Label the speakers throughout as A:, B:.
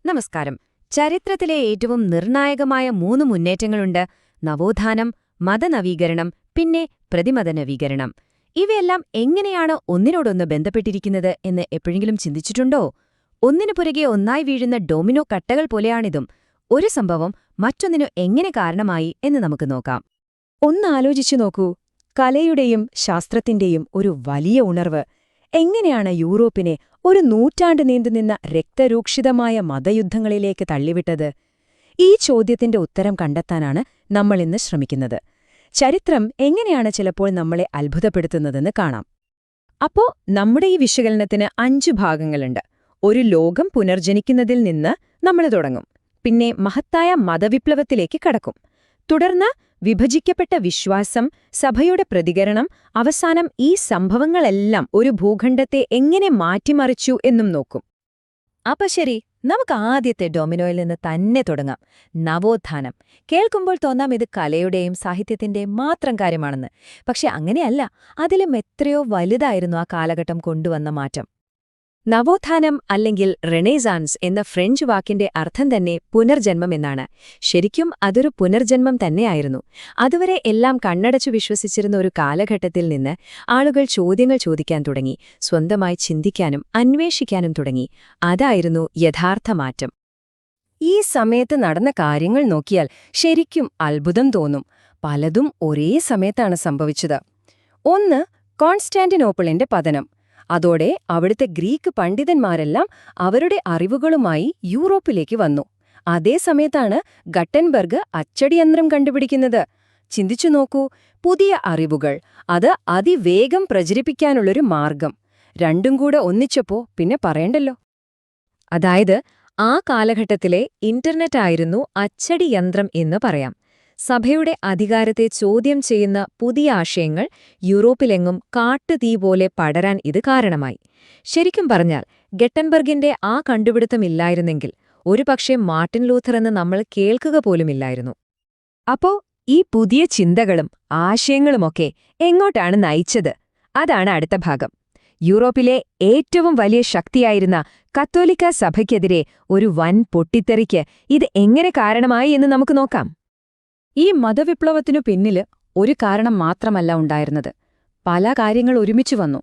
A: നമസ്കാരം. ചരിത്രത്തിലെ ഏറ്റവും നിർണായകമായ 3 മുന്നേറ്റങ്ങളുണ്ട്: നവോത്ഥാനം, മതനവീകരണം, പിന്നെ പ്രതിമതനവീകരണം. ഇവയെല്ലാം എങ്ങനെയാണ് ഒന്നിനോടൊന്ന് ബന്ധപ്പെട്ടിരിക്കുന്നത് എന്ന് എപ്പോഴെങ്കിലും ചിന്തിച്ചിട്ടുണ്ടോ? ഒന്നിനു പുറകെ ഒന്നായി വീഴുന്ന ഡൊമിനോ കട്ടകൾ പോലെയാണിതും. ഒരു സംഭവം മറ്റൊന്നിനു എങ്ങനെ കാരണമായി എന്ന് നമുക്ക് നോക്കാം.
B: ഒന്നാലോചിച്ചു നോക്കൂ. കലയുടെയും ശാസ്ത്രത്തിന്റെയും ഒരു വലിയ ഉണർവ് എങ്ങനെയാണ് യൂറോപ്പിനെ ഒരു നൂറ്റാണ്ട് നീണ്ടുനിന്ന രക്തരൂക്ഷിതമായ മതയുദ്ധങ്ങളിലേക്ക് തള്ളിവിട്ടത്? ഈ ചോദ്യത്തിന്റെ ഉത്തരം കണ്ടെത്താനാണ് നമ്മളിന്ന് ശ്രമിക്കുന്നത്. ചരിത്രം എങ്ങനെയാണ് ചിലപ്പോൾ നമ്മളെ അത്ഭുതപ്പെടുത്തുന്നതെന്ന് കാണാം. അപ്പോ നമ്മുടെ ഈ വിശകലനത്തിന് 5 ഭാഗങ്ങളുണ്ട്. ഒരു ലോകം പുനർജനിക്കുന്നതിൽ നിന്ന് നമ്മൾ തുടങ്ങും. പിന്നെ മഹത്തായ മതവിപ്ലവത്തിലേക്ക് കടക്കും. തുടർന്ന് വിഭജിക്കപ്പെട്ട വിശ്വാസം, സഭയുടെ പ്രതികരണം, അവസാനം ഈ സംഭവങ്ങളെല്ലാം ഒരു ഭൂഖണ്ഡത്തെ എങ്ങനെ മാറ്റിമറിച്ചു എന്നും നോക്കും.
A: അപ്പൊ ശരി, നമുക്ക് ആദ്യത്തെ ഡൊമിനോയിൽ നിന്ന് തന്നെ തുടങ്ങാം. നവോത്ഥാനം. കേൾക്കുമ്പോൾ തോന്നാം ഇത് കലയുടെയും സാഹിത്യത്തിന്റെയും മാത്രം കാര്യമാണെന്ന്. പക്ഷെ അങ്ങനെയല്ല. അതിലും എത്രയോ വലുതായിരുന്നു ആ കാലഘട്ടം കൊണ്ടുവന്ന മാറ്റം. നവോത്ഥാനം അല്ലെങ്കിൽ റെനേസാൻസ് എന്ന ഫ്രഞ്ച് വാക്കിന്റെ അർത്ഥം തന്നെ പുനർജന്മം എന്നാണ്. ശരിക്കും അതൊരു പുനർജന്മം തന്നെയായിരുന്നു. അതുവരെ എല്ലാം കണ്ണടച്ചു വിശ്വസിച്ചിരുന്ന ഒരു കാലഘട്ടത്തിൽ നിന്ന് ആളുകൾ ചോദ്യങ്ങൾ ചോദിക്കാൻ തുടങ്ങി, സ്വന്തമായി ചിന്തിക്കാനും അന്വേഷിക്കാനും തുടങ്ങി. അതായിരുന്നു യഥാർത്ഥ മാറ്റം. ഈ സമയത്ത് നടന്ന കാര്യങ്ങൾ നോക്കിയാൽ ശരിക്കും അത്ഭുതം തോന്നും. പലതും ഒരേ സമയത്താണ് സംഭവിച്ചത്. ഒന്ന്, കോൺസ്റ്റാന്റിനോപ്പിളിന്റെ പതനം. അതോടെ അവിടുത്തെ ഗ്രീക്ക് പണ്ഡിതന്മാരെല്ലാം അവരുടെ അറിവുകളുമായി യൂറോപ്പിലേക്ക് വന്നു. അതേ സമയത്താണ് ഗട്ടൻബർഗ് അച്ചടിയന്ത്രം കണ്ടുപിടിക്കുന്നത്. ചിന്തിച്ചു നോക്കൂ, പുതിയ അറിവുകൾ, അത് അതിവേഗം പ്രചരിപ്പിക്കാനുള്ളൊരു മാർഗം. രണ്ടും കൂടെ ഒന്നിച്ചപ്പോ പിന്നെ പറയണ്ടല്ലോ. അതായത് ആ കാലഘട്ടത്തിലെ ഇന്റർനെറ്റ് ആയിരുന്നു അച്ചടിയന്ത്രം എന്ന് പറയാം. സഭയുടെ അധികാരത്തെ ചോദ്യം ചെയ്യുന്ന പുതിയ ആശയങ്ങൾ യൂറോപ്പിലെങ്ങും കാട്ടുതീ പോലെ പടരാൻ ഇത് കാരണമായി. ശരിക്കും പറഞ്ഞാൽ ഗട്ടൻബർഗിന്റെ ആ കണ്ടുപിടുത്തമില്ലായിരുന്നെങ്കിൽ ഒരുപക്ഷെ മാർട്ടിൻ ലൂഥർ എന്ന് നമ്മൾ കേൾക്കുക പോലുമില്ലായിരുന്നു. അപ്പോ ഈ പുതിയ ചിന്തകളും ആശയങ്ങളുമൊക്കെ എങ്ങോട്ടാണ് നയിച്ചത്? അതാണ് അടുത്ത ഭാഗം. യൂറോപ്പിലെ ഏറ്റവും വലിയ ശക്തിയായിരുന്ന കത്തോലിക്ക സഭയ്ക്കെതിരെ ഒരു വൻ പൊട്ടിത്തെറിക്ക് ഇത് എങ്ങനെ കാരണമായി എന്ന് നമുക്ക് നോക്കാം.
B: ഈ മതവിപ്ലവത്തിനു പിന്നില് ഒരു കാരണം മാത്രമല്ല ഉണ്ടായിരുന്നത്. പല കാര്യങ്ങൾ ഒരുമിച്ചു വന്നു.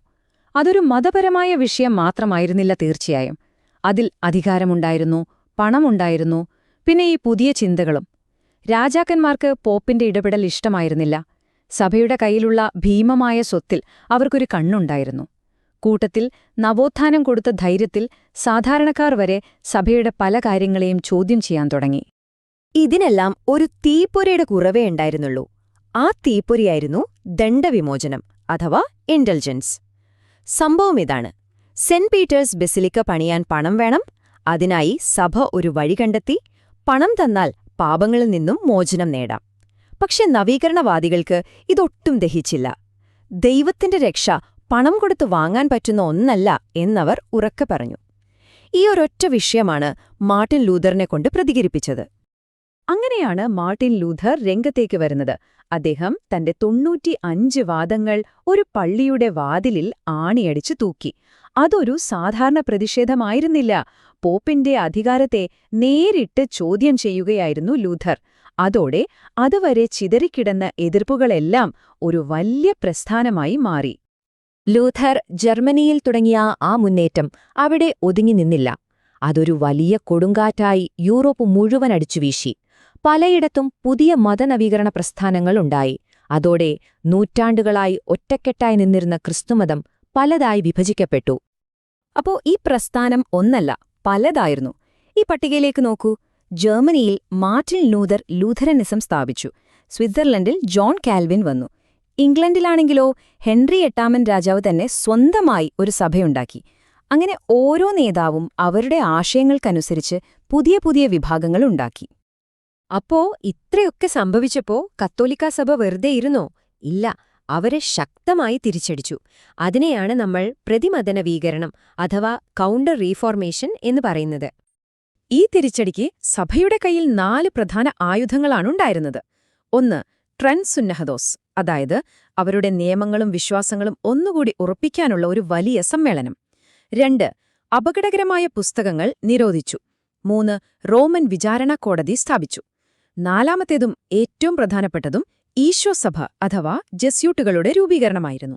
B: അതൊരു മതപരമായ വിഷയം മാത്രമായിരുന്നില്ല. തീർച്ചയായും അതിൽ അധികാരമുണ്ടായിരുന്നു, പണമുണ്ടായിരുന്നു, പിന്നെ ഈ പുതിയ ചിന്തകളും. രാജാക്കന്മാർക്ക് പോപ്പിന്റെ ഇടപെടൽ ഇഷ്ടമായിരുന്നില്ല. സഭയുടെ കയ്യിലുള്ള ഭീമമായ സ്വത്തിൽ അവർക്കൊരു കണ്ണുണ്ടായിരുന്നു. കൂട്ടത്തിൽ നവോത്ഥാനം കൊടുത്ത ധൈര്യത്തിൽ സാധാരണക്കാർ വരെ സഭയുടെ പല കാര്യങ്ങളെയും ചോദ്യം ചെയ്യാൻ തുടങ്ങി.
A: ഇതിനെല്ലാം ഒരു തീപ്പൊരിയുടെ കുറവേ ഉണ്ടായിരുന്നുള്ളൂ. ആ തീപ്പൊരിയായിരുന്നു ദണ്ഡവിമോചനം അഥവാ ഇൻഡൽജൻസ്. സംഭവം ഇതാണ്: സെന്റ് പീറ്റേഴ്സ് ബെസിലിക്ക പണിയാൻ പണം വേണം. അതിനായി സഭ ഒരു വഴി കണ്ടെത്തി. പണം തന്നാൽ പാപങ്ങളിൽ നിന്നും മോചനം നേടാം. പക്ഷെ നവീകരണവാദികൾക്ക് ഇതൊട്ടും ദഹിച്ചില്ല. ദൈവത്തിന്റെ രക്ഷ പണം കൊടുത്തു വാങ്ങാൻ പറ്റുന്ന ഒന്നല്ല എന്നവർ ഉറക്കെ പറഞ്ഞു. ഈ ഒരൊറ്റ വിഷയമാണ് മാർട്ടിൻ ലൂഥറിനെക്കൊണ്ട് പ്രതികരിപ്പിച്ചത്. അങ്ങനെയാണ് മാർട്ടിൻ ലൂഥർ രംഗത്തേക്ക് വരുന്നത്. അദ്ദേഹം തന്റെ 95 വാദങ്ങൾ ഒരു പള്ളിയുടെ വാതിലിൽ ആണിയടിച്ചു തൂക്കി. അതൊരു സാധാരണ പ്രതിഷേധമായിരുന്നില്ല. പോപ്പിന്റെ അധികാരത്തെ നേരിട്ട് ചോദ്യം ചെയ്യുകയായിരുന്നു ലൂഥർ. അതോടെ അതുവരെ ചിതറിക്കിടന്ന എതിർപ്പുകളെല്ലാം ഒരു വലിയ പ്രസ്ഥാനമായി മാറി. ലൂഥർ ജർമ്മനിയിൽ തുടങ്ങിയ ആ മുന്നേറ്റം അവിടെ ഒതുങ്ങി നിന്നില്ല. അതൊരു വലിയ കൊടുങ്കാറ്റായി യൂറോപ്പ് മുഴുവൻ അടിച്ചുവീശി. പലയിടത്തും പുതിയ മതനവീകരണ പ്രസ്ഥാനങ്ങളുണ്ടായി. അതോടെ നൂറ്റാണ്ടുകളായി ഒറ്റക്കെട്ടായി നിന്നിരുന്ന ക്രിസ്തുമതം പലതായി വിഭജിക്കപ്പെട്ടു. അപ്പോ ഈ പ്രസ്ഥാനം ഒന്നല്ല, പലതായിരുന്നു. ഈ പട്ടികയിലേക്ക് നോക്കൂ. ജർമ്മനിയിൽ മാർട്ടിൻ ലൂഥർ ലൂഥറനിസം സ്ഥാപിച്ചു. സ്വിറ്റ്സർലൻഡിൽ ജോൺ കാൽവിൻ വന്നു. ഇംഗ്ലണ്ടിലാണെങ്കിലോ ഹെൻറി 8 രാജാവ് തന്നെ സ്വന്തമായി ഒരു സഭയുണ്ടാക്കി. അങ്ങനെ ഓരോ നേതാവും അവരുടെ ആശയങ്ങൾക്കനുസരിച്ച് പുതിയ പുതിയ വിഭാഗങ്ങളുണ്ടാക്കി. അപ്പോ ഇത്രയൊക്കെ സംഭവിച്ചപ്പോ കത്തോലിക്കാ സഭ വെറുതെ ഇരുന്നോ? ഇല്ല, അവരെ ശക്തമായി തിരിച്ചടിച്ചു. അതിനെയാണ് നമ്മൾ പ്രതിമതനവീകരണം അഥവാ കൗണ്ടർ റീഫോർമേഷൻ എന്ന് പറയുന്നത്. ഈ തിരിച്ചടിക്ക് സഭയുടെ കയ്യിൽ 4 പ്രധാന ആയുധങ്ങളാണുണ്ടായിരുന്നത്. ഒന്ന്, ട്രൻസുന്നഹദോസ്, അതായത് അവരുടെ നിയമങ്ങളും വിശ്വാസങ്ങളും ഒന്നുകൂടി ഉറപ്പിക്കാനുള്ള ഒരു വലിയ സമ്മേളനം. 2, അപകടകരമായ പുസ്തകങ്ങൾ നിരോധിച്ചു.
B: 3 റോമൻ വിചാരണ കോടതി സ്ഥാപിച്ചു. 4ാമത്തേതും ഏറ്റവും പ്രധാനപ്പെട്ടതും ഈശോസഭ അഥവാ ജസ്യൂട്ടുകളുടെ രൂപീകരണമായിരുന്നു.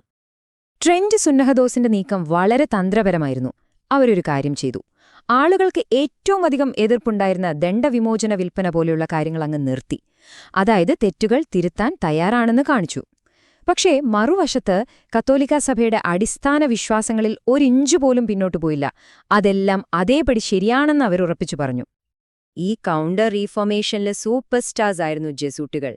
B: ട്രെന്റ് സുന്നഹദോസിന്റെ നീക്കം വളരെ തന്ത്രപരമായിരുന്നു. അവരൊരു കാര്യം ചെയ്തു. ആളുകൾക്ക് ഏറ്റവും അധികം എതിർപ്പുണ്ടായിരുന്ന ദണ്ഡവിമോചന വിൽപ്പന പോലെയുള്ള കാര്യങ്ങൾ അങ്ങ് നിർത്തി. അതായത് തെറ്റുകൾ തിരുത്താൻ തയ്യാറാണെന്ന് കാണിച്ചു. പക്ഷേ മറുവശത്ത് കത്തോലിക്കാ സഭയുടെ അടിസ്ഥാന വിശ്വാസങ്ങളിൽ ഒരിഞ്ചുപോലും പിന്നോട്ടു പോയില്ല. അതെല്ലാം അതേപടി ശരിയാണെന്ന് അവർ ഉറപ്പിച്ചു പറഞ്ഞു. ഈ കൗണ്ടർ റീഫോർമേഷനിലെ സൂപ്പർ സ്റ്റാർസ് ആയിരുന്നു ജെസൂട്ടുകൾ.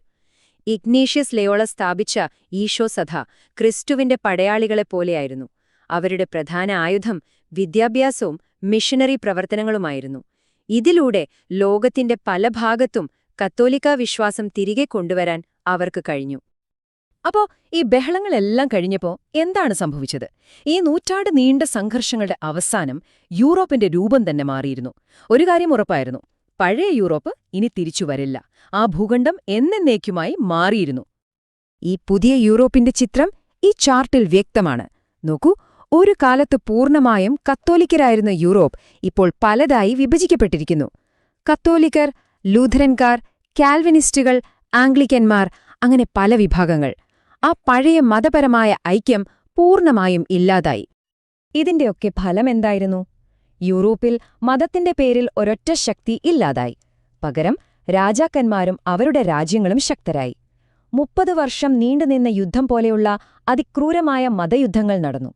B: ഇഗ്നേഷ്യസ് ലയോള സ്ഥാപിച്ച ഈശോസഭ ക്രിസ്തുവിന്റെ പടയാളികളെപ്പോലെയായിരുന്നു. അവരുടെ പ്രധാന ആയുധം വിദ്യാഭ്യാസവും മിഷനറി പ്രവർത്തനങ്ങളുമായിരുന്നു. ഇതിലൂടെ ലോകത്തിന്റെ പല ഭാഗത്തും കത്തോലിക്കാ വിശ്വാസം തിരികെ കൊണ്ടുവരാൻ അവർക്ക് കഴിഞ്ഞു. അപ്പോ ഈ ബഹളങ്ങളെല്ലാം കഴിഞ്ഞപ്പോ എന്താണ് സംഭവിച്ചത്? ഈ നൂറ്റാണ്ട് നീണ്ട സംഘർഷങ്ങളുടെ അവസാനം യൂറോപ്പിന്റെ രൂപം തന്നെ മാറിയിരുന്നു. ഒരു കാര്യം ഉറപ്പായിരുന്നു: പഴയ യൂറോപ്പ് ഇനി തിരിച്ചുവരില്ല. ആ ഭൂഖണ്ഡം എന്നേക്കുമായി മാറിയിരുന്നു. ഈ പുതിയ യൂറോപ്പിന്റെ ചിത്രം ഈ ചാർട്ടിൽ വ്യക്തമാണ്. നോക്കൂ, ഒരു കാലത്ത് പൂർണ്ണമായും കത്തോലിക്കരായിരുന്ന യൂറോപ്പ് ഇപ്പോൾ പലതായി വിഭജിക്കപ്പെട്ടിരിക്കുന്നു. കത്തോലിക്കർ, ലൂഥറൻകാർ, കാൽവിനിസ്റ്റുകൾ, ആംഗ്ലിക്കന്മാർ, അങ്ങനെ പല വിഭാഗങ്ങൾ. ആ പഴയ മതപരമായ ഐക്യം പൂർണ്ണമായും ഇല്ലാതായി. ഇതിന്റെയൊക്കെ ഫലമെന്തായിരുന്നു? യൂറോപ്പിൽ മതത്തിന്റെ പേരിൽ ഒരൊറ്റ ശക്തി ഇല്ലാതായി. പകരം രാജാക്കന്മാരും അവരുടെ രാജ്യങ്ങളും ശക്തരായി. 30 വർഷം നീണ്ടുനിന്ന യുദ്ധം പോലെയുള്ള അതിക്രൂരമായ മതയുദ്ധങ്ങൾ നടന്നു.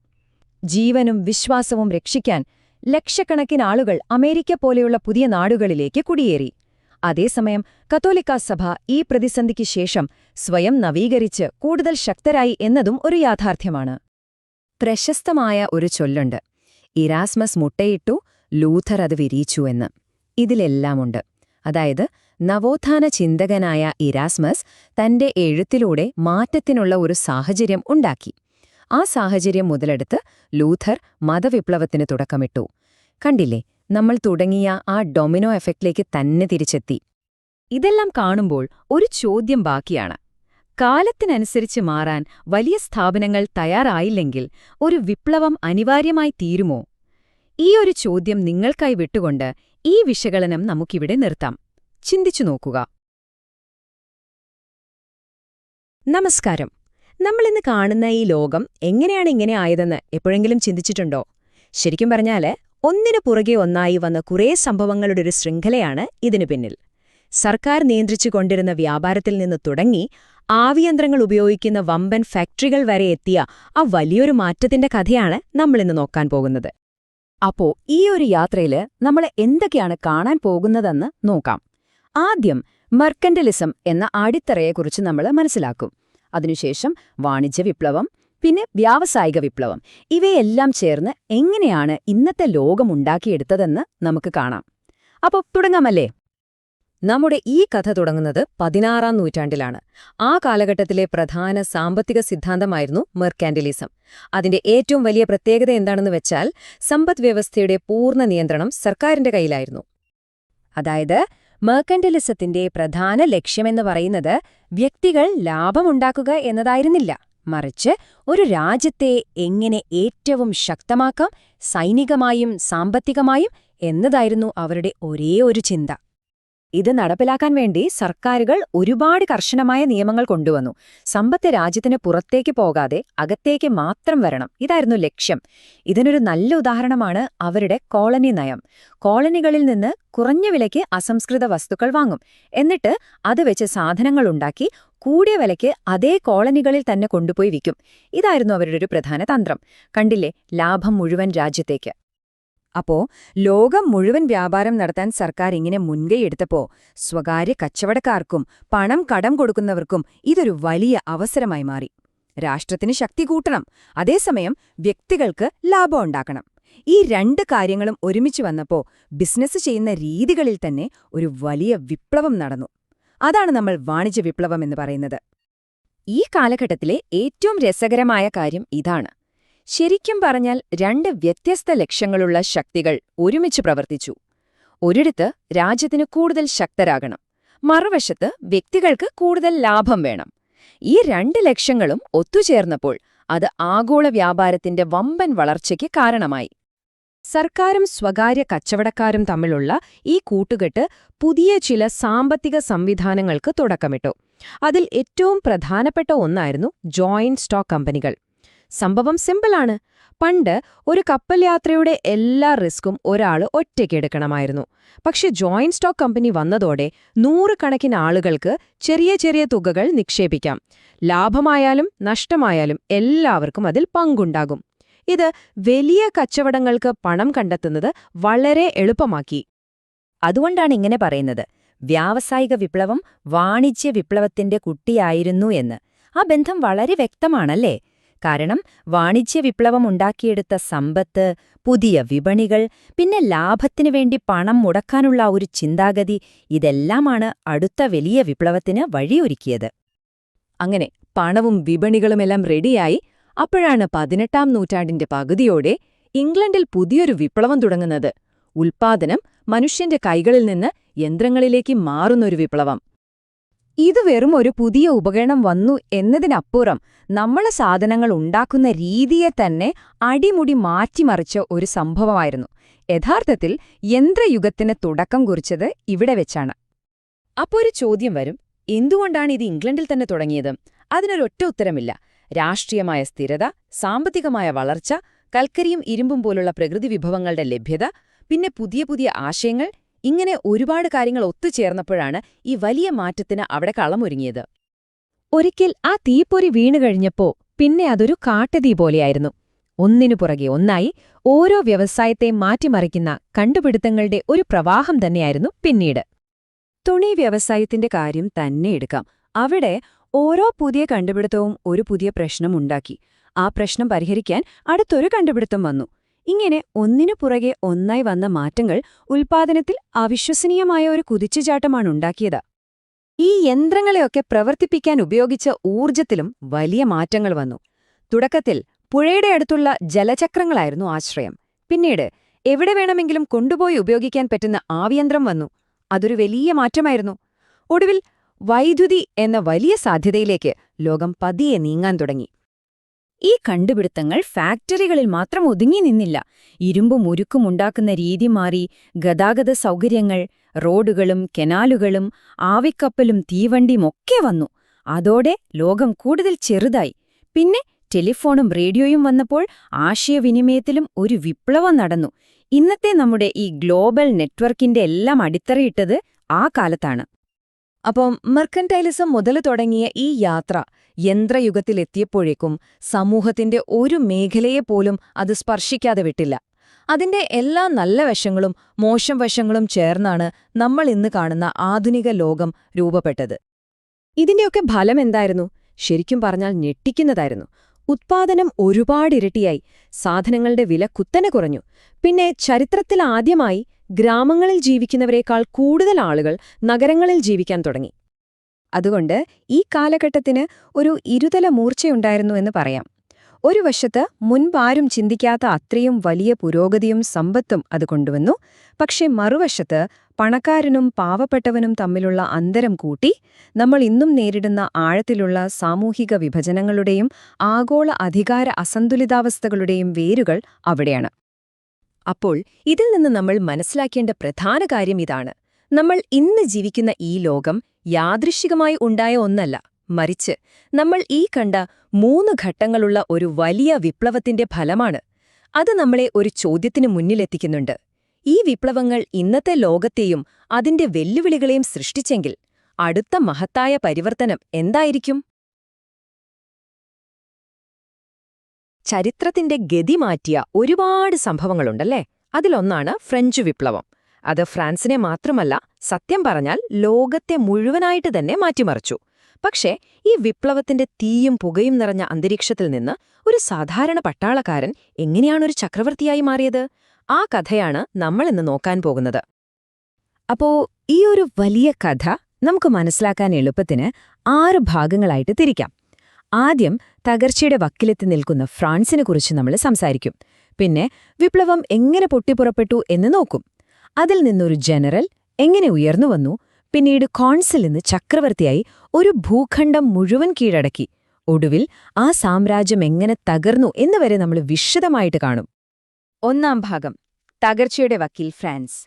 B: ജീവനും വിശ്വാസവും രക്ഷിക്കാൻ ലക്ഷക്കണക്കിന് ആളുകൾ അമേരിക്ക പോലെയുള്ള പുതിയ നാടുകളിലേക്ക് കുടിയേറി. അതേസമയം കത്തോലിക്കാ സഭ ഈ പ്രതിസന്ധിക്ക് ശേഷം സ്വയം നവീകരിച്ച് കൂടുതൽ ശക്തരായി എന്നതും ഒരു യാഥാർത്ഥ്യമാണ്. പ്രശസ്തമായ ഒരു ചൊല്ലുണ്ട്: ഇരാസ്മസ് മുട്ടയിട്ടു, ലൂഥർ അത് വിരിയിച്ചു എന്ന്. ഇതിലെല്ലാമുണ്ട്. അതായത് നവോത്ഥാന ചിന്തകനായ ഇരാസ്മസ് തന്റെ എഴുത്തിലൂടെ മാറ്റത്തിനുള്ള ഒരു സാഹചര്യം ഉണ്ടാക്കി. ആ സാഹചര്യം മുതലെടുത്ത് ലൂഥർ മതവിപ്ലവത്തിന് തുടക്കമിട്ടു. കണ്ടില്ലേ, നമ്മൾ തുടങ്ങിയ ആ ഡൊമിനോ എഫക്റ്റിലേക്ക് തന്നെ തിരിച്ചെത്തി. ഇതെല്ലാം കാണുമ്പോൾ ഒരു ചോദ്യം ബാക്കിയാണ്: കാലത്തിനനുസരിച്ച് മാറാൻ വലിയ സ്ഥാപനങ്ങൾ തയ്യാറായില്ലെങ്കിൽ ഒരു വിപ്ലവം അനിവാര്യമായി തീരുമോ? ഈ ഒരു ചോദ്യം നിങ്ങൾക്കായി വിട്ടുകൊണ്ട് ഈ വിശകലനം നമുക്കിവിടെ നിർത്താം. ചിന്തിച്ചു നോക്കുക. നമസ്കാരം. നമ്മളിന്ന് കാണുന്ന ഈ ലോകം എങ്ങനെയാണ് ഇങ്ങനെ ആയതെന്ന് എപ്പോഴെങ്കിലും ചിന്തിച്ചിട്ടുണ്ടോ? ശരിക്കും പറഞ്ഞാല് ഒന്നിനു പുറകെ ഒന്നായി വന്ന കുറേ സംഭവങ്ങളുടെ ഒരു ശൃംഖലയാണ് ഇതിനു പിന്നിൽ. സർക്കാർ നിയന്ത്രിച്ചു കൊണ്ടിരുന്ന വ്യാപാരത്തിൽ നിന്ന് തുടങ്ങി ആവിയന്ത്രങ്ങൾ ഉപയോഗിക്കുന്ന വമ്പൻ ഫാക്ടറികൾ വരെ എത്തിയ ആ വലിയൊരു മാറ്റത്തിന്റെ കഥയാണ് നമ്മളിന്ന് നോക്കാൻ പോകുന്നത്. അപ്പോ ഈ ഒരു യാത്രയില് നമ്മൾ എന്തൊക്കെയാണ് കാണാൻ പോകുന്നതെന്ന് നോക്കാം. ആദ്യം മെർക്കന്റലിസം എന്ന അടിത്തറയെക്കുറിച്ച് നമ്മൾ മനസ്സിലാക്കും. അതിനുശേഷം വാണിജ്യ വിപ്ലവം, പിന്നെ വ്യാവസായിക വിപ്ലവം. ഇവയെല്ലാം ചേർന്ന് എങ്ങനെയാണ് ഇന്നത്തെ ലോകമുണ്ടാക്കിയെടുത്തതെന്ന് നമുക്ക് കാണാം. അപ്പോൾ തുടങ്ങാമല്ലേ? നമ്മുടെ ഈ കഥ തുടങ്ങുന്നത് 16-ാം നൂറ്റാണ്ടിലാണ്. ആ കാലഘട്ടത്തിലെ പ്രധാന സാമ്പത്തിക സിദ്ധാന്തമായിരുന്നു മെർക്കാന്റിലിസം. അതിന്റെ ഏറ്റവും വലിയ പ്രത്യേകത എന്താണെന്ന് വെച്ചാൽ സമ്പദ്വ്യവസ്ഥയുടെ പൂർണ്ണ നിയന്ത്രണം സർക്കാരിന്റെ കയ്യിലായിരുന്നു. അതായത് മെർക്കന്റിലിസത്തിന്റെ പ്രധാന ലക്ഷ്യമെന്ന് പറയുന്നത് വ്യക്തികൾ ലാഭമുണ്ടാക്കുക എന്നതായിരുന്നില്ല, മറിച്ച് ഒരു രാജ്യത്തെ എങ്ങനെ ഏറ്റവും ശക്തമാക്കാം, സൈനികമായും സാമ്പത്തികമായും എന്നതായിരുന്നു അവരുടെ ഒരേ ഒരു ചിന്ത. ഇത് നടപ്പിലാക്കാൻ വേണ്ടി സർക്കാരുകൾ ഒരുപാട് കർശനമായ നിയമങ്ങൾ കൊണ്ടുവന്നു. സമ്പത്ത് രാജ്യത്തിന് പുറത്തേക്ക് പോകാതെ അകത്തേക്ക് മാത്രം വരണം, ഇതായിരുന്നു ലക്ഷ്യം. ഇതിനൊരു നല്ല ഉദാഹരണമാണ് അവരുടെ കോളനി നയം. കോളനികളിൽ നിന്ന് കുറഞ്ഞ വിലയ്ക്ക് അസംസ്കൃത വസ്തുക്കൾ വാങ്ങും, എന്നിട്ട് അത് വെച്ച് സാധനങ്ങളുണ്ടാക്കി കൂടിയ വിലയ്ക്ക് അതേ കോളനികളിൽ തന്നെ കൊണ്ടുപോയി വിൽക്കും. ഇതായിരുന്നു അവരുടെ ഒരു പ്രധാന തന്ത്രം. കണ്ടില്ലേ, ലാഭം മുഴുവൻ രാജ്യത്തേക്ക്. അപ്പോ ലോകം മുഴുവൻ വ്യാപാരം നടത്താൻ സർക്കാർ ഇങ്ങനെ മുൻകൈയെടുത്തപ്പോ സ്വകാര്യ കച്ചവടക്കാർക്കും പണം കടം കൊടുക്കുന്നവർക്കും ഇതൊരു വലിയ അവസരമായി മാറി. രാഷ്ട്രത്തിന് ശക്തി കൂട്ടണം, അതേസമയം വ്യക്തികൾക്ക് ലാഭം ഉണ്ടാക്കണം. ഈ രണ്ട് കാര്യങ്ങളും ഒരുമിച്ച് വന്നപ്പോ ബിസിനസ് ചെയ്യുന്ന രീതികളിൽ തന്നെ ഒരു വലിയ വിപ്ലവം നടന്നു. അതാണ് നമ്മൾ വാണിജ്യ വിപ്ലവം എന്ന് പറയുന്നത്. ഈ കാലഘട്ടത്തിലെ ഏറ്റവും രസകരമായ കാര്യം ഇതാണ്. ശരിക്കും പറഞ്ഞാൽ രണ്ട് വ്യത്യസ്ത ലക്ഷ്യങ്ങളുള്ള ശക്തികൾ ഒരുമിച്ച് പ്രവർത്തിച്ചു. ഒരിടത്ത് രാജ്യത്തിന് കൂടുതൽ ശക്തരാകണം, മറുവശത്ത് വ്യക്തികൾക്ക് കൂടുതൽ ലാഭം വേണം. ഈ രണ്ട് ലക്ഷ്യങ്ങളും ഒത്തുചേർന്നപ്പോൾ അത് ആഗോള വ്യാപാരത്തിന്റെ വമ്പൻ വളർച്ചയ്ക്ക് കാരണമായി. സർക്കാരും സ്വകാര്യ കച്ചവടക്കാരും തമ്മിലുള്ള ഈ കൂട്ടുകെട്ട് പുതിയ ചില സാമ്പത്തിക സംവിധാനങ്ങൾക്ക് തുടക്കമിട്ടു. അതിൽ ഏറ്റവും പ്രധാനപ്പെട്ട ഒന്നായിരുന്നു ജോയിന്റ് സ്റ്റോക്ക് കമ്പനികൾ. സംഭവം സിമ്പിളാണ്. പണ്ട് ഒരു കപ്പൽ യാത്രയുടെ എല്ലാ റിസ്ക്കും ഒരാൾ ഒറ്റയ്ക്കെടുക്കണമായിരുന്നു. പക്ഷെ ജോയിന്റ് സ്റ്റോക്ക് കമ്പനി വന്നതോടെ നൂറുകണക്കിന് ആളുകൾക്ക് ചെറിയ ചെറിയ തുകകൾ നിക്ഷേപിക്കാം. ലാഭമായാലും നഷ്ടമായാലും എല്ലാവർക്കും അതിൽ പങ്കുണ്ടാകും. ഇത് വലിയ കച്ചവടങ്ങൾക്ക് പണം കണ്ടെത്തുന്നത് വളരെ എളുപ്പമാക്കി.
A: അതുകൊണ്ടാണ് ഇങ്ങനെ പറയുന്നത്, വ്യാവസായിക വിപ്ലവം വാണിജ്യ വിപ്ലവത്തിന്റെ കുട്ടിയായിരുന്നു എന്ന്. ആ ബന്ധം വളരെ വ്യക്തമാണല്ലേ? കാരണം വാണിജ്യ വിപ്ലവം ഉണ്ടാക്കിയെടുത്ത സമ്പത്ത്, പുതിയ വിപണികൾ, പിന്നെ ലാഭത്തിനു വേണ്ടി പണം മുടക്കാനുള്ള ഒരു ചിന്താഗതി, ഇതെല്ലാമാണ് അടുത്ത വലിയ വിപ്ലവത്തിന് വഴിയൊരുക്കിയത്.
B: അങ്ങനെ പണവും വിപണികളുമെല്ലാം റെഡിയായി. അപ്പോഴാണ് 18-ാം നൂറ്റാണ്ടിന്റെ പകുതിയോടെ ഇംഗ്ലണ്ടിൽ പുതിയൊരു വിപ്ലവം തുടങ്ങുന്നത്. ഉൽപ്പാദനം മനുഷ്യന്റെ കൈകളിൽ നിന്ന് യന്ത്രങ്ങളിലേക്ക് മാറുന്നൊരു വിപ്ലവം. ഇത് വെറും ഒരു പുതിയ ഉപകരണം വന്നു എന്നതിനപ്പുറം നമ്മളെ സാധനങ്ങൾ ഉണ്ടാക്കുന്ന രീതിയെ തന്നെ അടിമുടി മാറ്റിമറിച്ച ഒരു സംഭവമായിരുന്നു. യഥാർത്ഥത്തിൽ യന്ത്രയുഗത്തിന് തുടക്കം കുറിച്ചത് ഇവിടെ വെച്ചാണ്. അപ്പോൾ ഒരു ചോദ്യം വരും, എന്തുകൊണ്ടാണ് ഇത് ഇംഗ്ലണ്ടിൽ തന്നെ തുടങ്ങിയത്? അതിനൊരൊറ്റ ഉത്തരമില്ല. രാഷ്ട്രീയമായ സ്ഥിരത, സാമ്പത്തികമായ വളർച്ച, കൽക്കരിയും ഇരുമ്പും പോലുള്ള പ്രകൃതി വിഭവങ്ങളുടെ ലഭ്യത, പിന്നെ പുതിയ പുതിയ ആശയങ്ങൾ, ഇങ്ങനെ ഒരുപാട് കാര്യങ്ങൾ ഒത്തുചേർന്നപ്പോഴാണ് ഈ വലിയ മാറ്റത്തിന് അവിടെ കളമൊരുങ്ങിയത്. ഒരിക്കൽ ആ തീപ്പൊരി വീണുകഴിഞ്ഞപ്പോ പിന്നെ അതൊരു കാട്ടുതീ പോലെയായിരുന്നു. ഒന്നിനു പുറകെ ഒന്നായി ഓരോ വ്യവസായത്തെയും മാറ്റിമറിക്കുന്ന കണ്ടുപിടുത്തങ്ങളുടെ ഒരു പ്രവാഹം തന്നെയായിരുന്നു പിന്നീട്. തുണി വ്യവസായത്തിന്റെ കാര്യം തന്നെ എടുക്കാം. അവിടെ ഓരോ പുതിയ കണ്ടുപിടുത്തവും ഒരു പുതിയ പ്രശ്നമുണ്ടാക്കി. ആ പ്രശ്നം പരിഹരിക്കാൻ അടുത്തൊരു കണ്ടുപിടുത്തം വന്നു. ഇങ്ങനെ ഒന്നിനു പുറകെ ഒന്നായി വന്ന മാറ്റങ്ങൾ ഉൽപ്പാദനത്തിൽ അവിശ്വസനീയമായ ഒരു കുതിച്ചുചാട്ടമാണുണ്ടാക്കിയത്. ഈ യന്ത്രങ്ങളെയൊക്കെ പ്രവർത്തിപ്പിക്കാൻ ഉപയോഗിച്ച ഊർജ്ജത്തിലും വലിയ മാറ്റങ്ങൾ വന്നു. തുടക്കത്തിൽ പുഴയുടെ അടുത്തുള്ള ജലചക്രങ്ങളായിരുന്നു ആശ്രയം. പിന്നീട് എവിടെ വേണമെങ്കിലും കൊണ്ടുപോയി ഉപയോഗിക്കാൻ പറ്റുന്ന ആവിയന്ത്രം വന്നു. അതൊരു വലിയ മാറ്റമായിരുന്നു. ഒടുവിൽ വൈദ്യുതി എന്ന വലിയ സാധ്യതയിലേക്ക് ലോകം പതിയെ നീങ്ങാൻ തുടങ്ങി. ഈ കണ്ടുപിടുത്തങ്ങൾ ഫാക്ടറികളിൽ മാത്രം ഒതുങ്ങി നിന്നില്ല. ഇരുമ്പും ഉരുക്കും ഉണ്ടാക്കുന്ന രീതി മാറി. ഗതാഗത സൗകര്യങ്ങൾ, റോഡുകളും കെനാലുകളും ആവിക്കപ്പലും തീവണ്ടിയുമൊക്കെ വന്നു. അതോടെ ലോകം കൂടുതൽ ചെറുതായി. പിന്നെ ടെലിഫോണും റേഡിയോയും വന്നപ്പോൾ ആശയവിനിമയത്തിലും ഒരു വിപ്ലവം നടന്നു. ഇന്നത്തെ നമ്മുടെ ഈ ഗ്ലോബൽ നെറ്റ്വർക്കിന്റെ എല്ലാം അടിത്തറയിട്ടത് ആ കാലത്താണ്. അപ്പം മെർക്കന്റൈലിസം മുതൽ തുടങ്ങിയ ഈ യാത്ര യന്ത്രയുഗത്തിലെത്തിയപ്പോഴേക്കും സമൂഹത്തിന്റെ ഒരു മേഖലയെപ്പോലും അത് സ്പർശിക്കാതെ വിട്ടില്ല. അതിന്റെ എല്ലാ നല്ല വശങ്ങളും മോശം വശങ്ങളും ചേർന്നാണ് നമ്മൾ ഇന്ന് കാണുന്ന ആധുനിക ലോകം രൂപപ്പെട്ടത്. ഇതിന്റെയൊക്കെ ഫലം എന്തായിരുന്നു? ശരിക്കും പറഞ്ഞാൽ ഞെട്ടിക്കുന്നതായിരുന്നു. ഉത്പാദനം ഒരുപാടിരട്ടിയായി. സാധനങ്ങളുടെ വില കുത്തനെ കുറഞ്ഞു. പിന്നെ ചരിത്രത്തിലാദ്യമായി ഗ്രാമങ്ങളിൽ ജീവിക്കുന്നവരെക്കാൾ കൂടുതൽ ആളുകൾ നഗരങ്ങളിൽ ജീവിക്കാൻ തുടങ്ങി. അതുകൊണ്ട് ഈ കാലഘട്ടത്തിന് ഒരു ഇരുതല മൂർച്ചയുണ്ടായിരുന്നു എന്ന് പറയാം. ഒരു വശത്ത് മുൻപാരും ചിന്തിക്കാത്ത അത്രയും വലിയ പുരോഗതിയും സമ്പത്തും അത് കൊണ്ടുവന്നു. പക്ഷെ മറുവശത്ത് പണക്കാരനും പാവപ്പെട്ടവനും തമ്മിലുള്ള അന്തരം കൂട്ടി. നമ്മൾ ഇന്നും നേരിടുന്ന ആഴത്തിലുള്ള സാമൂഹിക വിഭജനങ്ങളുടെയും ആഗോള അധികാര അസന്തുലിതാവസ്ഥകളുടെയും വേരുകൾ അവിടെയാണ്. അപ്പോൾ ഇതിൽ നിന്ന് നമ്മൾ മനസ്സിലാക്കേണ്ട പ്രധാന കാര്യം ഇതാണ്: നമ്മൾ ഇന്ന് ജീവിക്കുന്ന ഈ ലോകം യാദൃശ്ചികമായി ഉണ്ടായ ഒന്നല്ല, മറിച്ച് നമ്മൾ ഈ കണ്ട 3 ഘട്ടങ്ങളുള്ള ഒരു വലിയ വിപ്ലവത്തിന്റെ ഫലമാണ്. അത് നമ്മളെ ഒരു ചോദ്യത്തിന് മുന്നിലെത്തിക്കുന്നുണ്ട്. ഈ വിപ്ലവങ്ങൾ ഇന്നത്തെ ലോകത്തെയും അതിന്റെ വെല്ലുവിളികളെയും സൃഷ്ടിച്ചെങ്കിൽ അടുത്ത മഹത്തായ പരിവർത്തനം എന്തായിരിക്കും? ചരിത്രത്തിന്റെ ഗതി മാറ്റിയ ഒരുപാട് സംഭവങ്ങളുണ്ടല്ലേ? അതിലൊന്നാണ് ഫ്രഞ്ച് വിപ്ലവം. അത് ഫ്രാൻസിനെ മാത്രമല്ല, സത്യം പറഞ്ഞാൽ ലോകത്തെ മുഴുവനായിട്ട് തന്നെ മാറ്റിമറിച്ചു. പക്ഷേ ഈ വിപ്ലവത്തിന്റെ തീയും പുകയും നിറഞ്ഞ അന്തരീക്ഷത്തിൽ നിന്ന് ഒരു സാധാരണ പട്ടാളക്കാരൻ എങ്ങനെയാണൊരു ചക്രവർത്തിയായി മാറിയത്? ആ കഥയാണ് നമ്മൾ ഇന്ന് നോക്കാൻ പോകുന്നത്. അപ്പോ ഈ ഒരു വലിയ കഥ നമുക്ക് മനസ്സിലാക്കാൻ എളുപ്പത്തിന് 6 ഭാഗങ്ങളായിട്ട് തിരിക്കാം. ആദ്യം തകർച്ചയുടെ വക്കിലെത്തി നിൽക്കുന്ന ഫ്രാൻസിനെക്കുറിച്ച് നമ്മൾ സംസാരിക്കും. പിന്നെ വിപ്ലവം എങ്ങനെ പൊട്ടിപ്പുറപ്പെട്ടു എന്ന് നോക്കും. അതിൽ നിന്നൊരു ജനറൽ എങ്ങനെ ഉയർന്നുവന്നു, പിന്നീട് കോൺസിൽ നിന്ന് ചക്രവർത്തിയായി ഒരു ഭൂഖണ്ഡം മുഴുവൻ കീഴടക്കി, ഒടുവിൽ ആ സാമ്രാജ്യം എങ്ങനെ തകർന്നു എന്നുവരെ നമ്മൾ വിശദമായിട്ട് കാണും. ഒന്നാം ഭാഗം തകർച്ചയുടെ വക്കീൽ ഫ്രാൻസ്.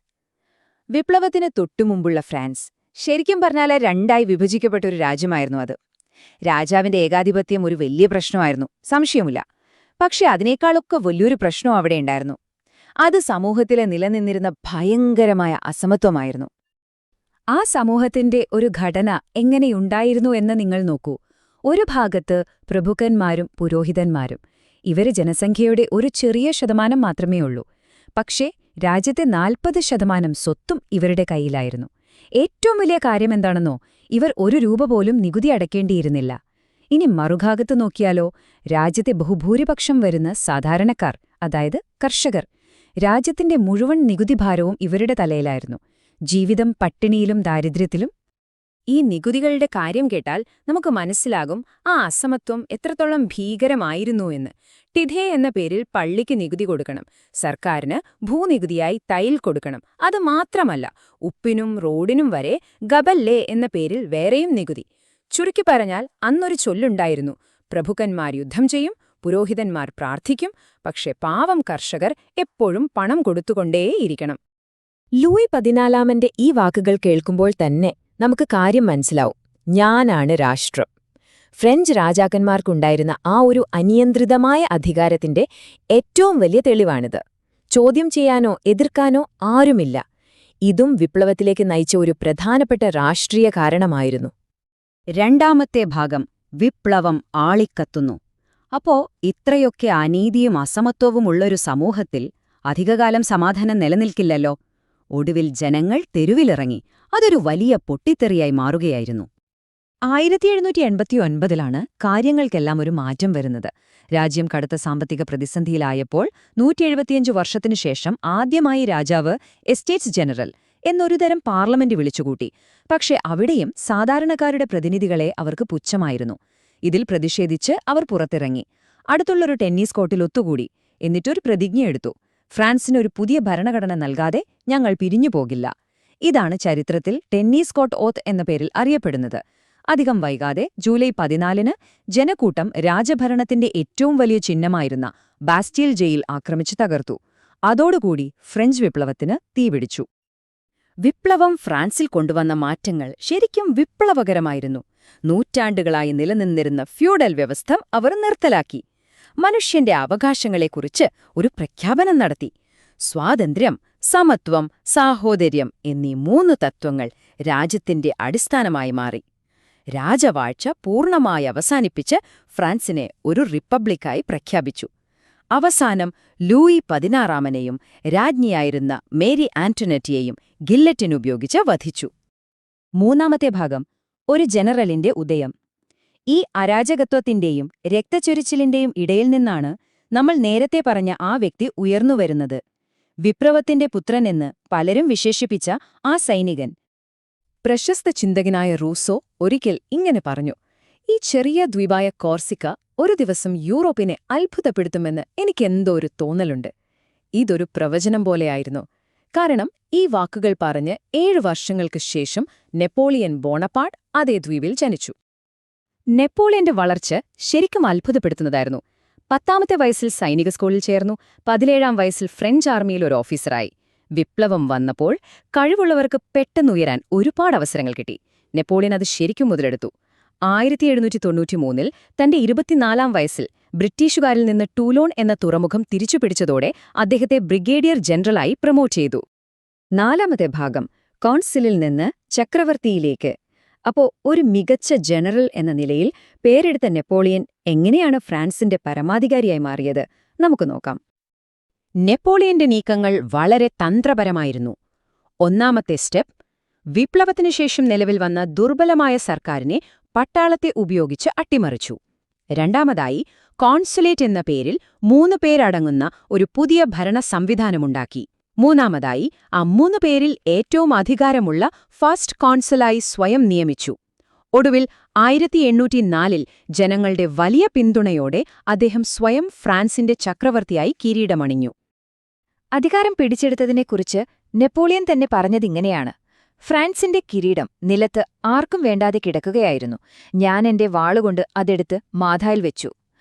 B: വിപ്ലവത്തിന് തൊട്ടുമുമ്പുള്ള ഫ്രാൻസ് ശരിക്കും പറഞ്ഞാൽ രണ്ടായി വിഭജിക്കപ്പെട്ട ഒരു രാജ്യമായിരുന്നു അത്. രാജാവിന്റെ ഏകാധിപത്യം ഒരു വലിയ പ്രശ്നമായിരുന്നു, സംശയമില്ല. പക്ഷെ അതിനേക്കാളൊക്കെ വലിയൊരു പ്രശ്നം അവിടെ ഉണ്ടായിരുന്നു. അത് സമൂഹത്തിലെ നിലനിന്നിരുന്ന ഭയങ്കരമായ അസമത്വമായിരുന്നു. ആ സമൂഹത്തിന്റെ ഒരു ഘടന എങ്ങനെയുണ്ടായിരുന്നു എന്ന് നിങ്ങൾ നോക്കൂ. ഒരു ഭാഗത്ത് പ്രഭുക്കന്മാരും പുരോഹിതന്മാരും. ഇവര് ജനസംഖ്യയുടെ ഒരു ചെറിയ ശതമാനം മാത്രമേ ഉള്ളൂ. പക്ഷേ രാജ്യത്തെ 40% സ്വത്തും ഇവരുടെ കയ്യിലായിരുന്നു. ഏറ്റവും വലിയ കാര്യമെന്താണെന്നോ, ഇവർ ₹1 പോലും നികുതി അടയ്ക്കേണ്ടിയിരുന്നില്ല. ഇനി മറുഭാഗത്ത് നോക്കിയാലോ, രാജ്യത്തെ ബഹുഭൂരിപക്ഷം വരുന്ന സാധാരണക്കാർ, അതായത് കർഷകർ. രാജ്യത്തിന്റെ മുഴുവൻ നികുതിഭാരവും ഇവരുടെ തലയിലായിരുന്നു. ജീവിതം പട്ടിണിയിലും ദാരിദ്ര്യത്തിലും. ഈ നികുതികളുടെ കാര്യം കേട്ടാൽ നമുക്ക് മനസ്സിലാകും ആ അസമത്വം എത്രത്തോളം ഭീകരമായിരുന്നു എന്ന്. ടിഥേ എന്ന പേരിൽ പള്ളിക്ക് നികുതി കൊടുക്കണം, സർക്കാരിന് ഭൂനികുതിയായി തൈൽ കൊടുക്കണം. അത് മാത്രമല്ല, ഉപ്പിനും റോഡിനും വരെ ഗബല്ലേ എന്ന പേരിൽ വേറെയും നികുതി. ചുരുക്കി പറഞ്ഞാൽ അന്നൊരു ചൊല്ലുണ്ടായിരുന്നു: പ്രഭുക്കന്മാർ യുദ്ധം ചെയ്യും, പുരോഹിതന്മാർ പ്രാർത്ഥിക്കും, പക്ഷെ പാവം കർഷകർ എപ്പോഴും പണം കൊടുത്തുകൊണ്ടേയിരിക്കണം.
A: ലൂയി 14 ഈ വാക്കുകൾ കേൾക്കുമ്പോൾ തന്നെ നമുക്ക് കാര്യം മനസ്സിലാവും. ഞാനാണ് രാഷ്ട്രം. ഫ്രഞ്ച് രാജാക്കന്മാർക്കുണ്ടായിരുന്ന ആ ഒരു അനിയന്ത്രിതമായ അധികാരത്തിന്റെ ഏറ്റവും വലിയ തെളിവാണിത്. ചോദ്യം ചെയ്യാനോ എതിർക്കാനോ ആരുമില്ല. ഇതും വിപ്ലവത്തിലേക്ക് നയിച്ച ഒരു പ്രധാനപ്പെട്ട രാഷ്ട്രീയ കാരണമായിരുന്നു.
B: രണ്ടാമത്തെ ഭാഗം: വിപ്ലവം ആളിക്കത്തുന്നു. അപ്പോ ഇത്രയൊക്കെ അനീതിയും അസമത്വവുമുള്ളൊരു സമൂഹത്തിൽ അധികകാലം സമാധാനം നിലനിൽക്കില്ലല്ലോ. ഒടുവിൽ ജനങ്ങൾ തെരുവിലിറങ്ങി. അതൊരു വലിയ പൊട്ടിത്തെറിയായി മാറുകയായിരുന്നു. 1789 കാര്യങ്ങൾക്കെല്ലാം ഒരു മാറ്റം വരുന്നത്. രാജ്യം കടുത്ത സാമ്പത്തിക പ്രതിസന്ധിയിലായപ്പോൾ 175 വർഷത്തിനു ശേഷം ആദ്യമായി രാജാവ് എസ്റ്റേറ്റ്സ് ജനറൽ എന്നൊരുതരം പാർലമെന്റ് വിളിച്ചുകൂട്ടി. പക്ഷെ അവിടെയും സാധാരണക്കാരുടെ പ്രതിനിധികളെ അവർക്ക് പുച്ഛമായിരുന്നു. ഇതിൽ പ്രതിഷേധിച്ച് അവർ പുറത്തിറങ്ങി. അടുത്തുള്ളൊരു ടെന്നീസ് കോർട്ടിൽ ഒത്തുകൂടി. എന്നിട്ടൊരു പ്രതിജ്ഞയെടുത്തു: ഫ്രാൻസിനൊരു പുതിയ ഭരണഘടന നൽകാതെ ഞങ്ങൾ പിരിഞ്ഞുപോകില്ല. ഇതാണ് ചരിത്രത്തിൽ ടെന്നീസ് കോർട്ട് ഓത്ത് എന്ന പേരിൽ അറിയപ്പെടുന്നത്. അധികം വൈകാതെ ജൂലൈ 14 ജനക്കൂട്ടം രാജഭരണത്തിന്റെ ഏറ്റവും വലിയ ചിഹ്നമായിരുന്ന ബാസ്റ്റീൽ ജയിൽ ആക്രമിച്ചു തകർത്തു. അതോടുകൂടി ഫ്രഞ്ച് വിപ്ലവത്തിന് തീപിടിച്ചു. വിപ്ലവം ഫ്രാൻസിൽ കൊണ്ടുവന്ന മാറ്റങ്ങൾ ശരിക്കും വിപ്ലവകരമായിരുന്നു. നൂറ്റാണ്ടുകളായി നിലനിന്നിരുന്ന ഫ്യൂഡൽ വ്യവസ്ഥ അവർ നിർത്തലാക്കി. മനുഷ്യന്റെ അവകാശങ്ങളെക്കുറിച്ച് ഒരു പ്രഖ്യാപനം നടത്തി. സ്വാതന്ത്ര്യം, സമത്വം, സാഹോദര്യം എന്നീ 3 തത്വങ്ങൾ രാജ്യത്തിന്റെ അടിസ്ഥാനമായി മാറി. രാജവാഴ്ച പൂർണ്ണമായി അവസാനിപ്പിച്ച് ഫ്രാൻസിനെ ഒരു റിപ്പബ്ലിക്കായി പ്രഖ്യാപിച്ചു. അവസാനം ലൂയി 16 രാജ്ഞിയായിരുന്ന മേരി ആന്റോനെറ്റിയെയും ഗില്ലറ്റിനുപയോഗിച്ച് വധിച്ചു. മൂന്നാമത്തെ ഭാഗം: ഒരു ജനറലിന്റെ ഉദയം. ഈ അരാജകത്വത്തിന്റെയും രക്തച്ചൊരിച്ചിലിന്റെയും ഇടയിൽ നിന്നാണ് നമ്മൾ നേരത്തെ പറഞ്ഞ ആ വ്യക്തി ഉയർന്നുവരുന്നത്. വിപ്ലവത്തിന്റെ പുത്രനെന്ന് പലരും വിശേഷിപ്പിച്ച ആ സൈനികൻ. പ്രശസ്ത ചിന്തകനായ റൂസോ ഒരിക്കൽ ഇങ്ങനെ പറഞ്ഞു: ഈ ചെറിയ ദ്വീപായ കോർസിക്ക ഒരു ദിവസം യൂറോപ്പിനെ അത്ഭുതപ്പെടുത്തുമെന്ന് എനിക്കെന്തോ ഒരു തോന്നലുണ്ട്. ഇതൊരു പ്രവചനം പോലെയായിരുന്നു. കാരണം ഈ വാക്കുകൾ പറഞ്ഞ് 7 വർഷങ്ങൾക്ക് ശേഷം നെപ്പോളിയൻ ബോണപ്പാർട്ട് അതേ ദ്വീപിൽ ജനിച്ചു. നെപ്പോളിയന്റെ വളർച്ച ശരിക്കും അത്ഭുതപ്പെടുത്തുന്നതായിരുന്നു. 10ാമത്തെ വയസ്സിൽ സൈനിക സ്കൂളിൽ ചേർന്നു. 17ാം വയസ്സിൽ ഫ്രഞ്ച് ആർമിയിൽ ഒരു ഓഫീസറായി. വിപ്ലവം വന്നപ്പോൾ കഴിവുള്ളവർക്ക് പെട്ടെന്നുയരാൻ ഒരുപാട് അവസരങ്ങൾ കിട്ടി. നെപ്പോളിയൻ അത് ശരിക്കും മുതലെടുത്തു. 1793 തന്റെ 24ാം വയസ്സിൽ ബ്രിട്ടീഷുകാരിൽ നിന്ന് ടൂലോൺ എന്ന തുറമുഖം തിരിച്ചുപിടിച്ചതോടെ അദ്ദേഹത്തെ ബ്രിഗേഡിയർ ജനറലായി പ്രൊമോട്ട് ചെയ്തു. 4ാമത്തെ ഭാഗം: കോൺസിലിൽ നിന്ന് ചക്രവർത്തിയിലേക്ക്. അപ്പോ ഒരു മികച്ച ജനറൽ എന്ന നിലയിൽ പേരെടുത്ത നെപ്പോളിയൻ എങ്ങനെയാണ് ഫ്രാൻസിന്റെ പരമാധികാരിയായി മാറിയത്? നമുക്ക് നോക്കാം. നെപ്പോളിയന്റെ നീക്കങ്ങൾ വളരെ തന്ത്രപരമായിരുന്നു. ഒന്നാമത്തെ സ്റ്റെപ്പ്: വിപ്ലവത്തിനുശേഷം നിലവിൽ വന്ന ദുർബലമായ സർക്കാരിനെ പട്ടാളത്തെ ഉപയോഗിച്ച് അട്ടിമറിച്ചു. രണ്ടാമതായി, കോൺസുലേറ്റ് എന്ന പേരിൽ 3 പേരടങ്ങുന്ന ഒരു പുതിയ ഭരണ സംവിധാനമുണ്ടാക്കി. മൂന്നാമതായി, ആ 3 പേരിൽ ഏറ്റവും അധികാരമുള്ള ഫസ്റ്റ് കോൺസലായി സ്വയം നിയമിച്ചു. ഒടുവിൽ 1804 ജനങ്ങളുടെ വലിയ പിന്തുണയോടെ അദ്ദേഹം സ്വയം ഫ്രാൻസിന്റെ ചക്രവർത്തിയായി കിരീടമണിഞ്ഞു. അധികാരം പിടിച്ചെടുത്തതിനെക്കുറിച്ച് നെപ്പോളിയൻ തന്നെ പറഞ്ഞതിങ്ങനെയാണ്: ഫ്രാൻസിന്റെ കിരീടം നിലത്ത് ആർക്കും വേണ്ടാതെ കിടക്കുകയായിരുന്നു. ഞാൻ എന്റെ വാളുകൊണ്ട് അതെടുത്ത് മാതായിൽ വെച്ചു.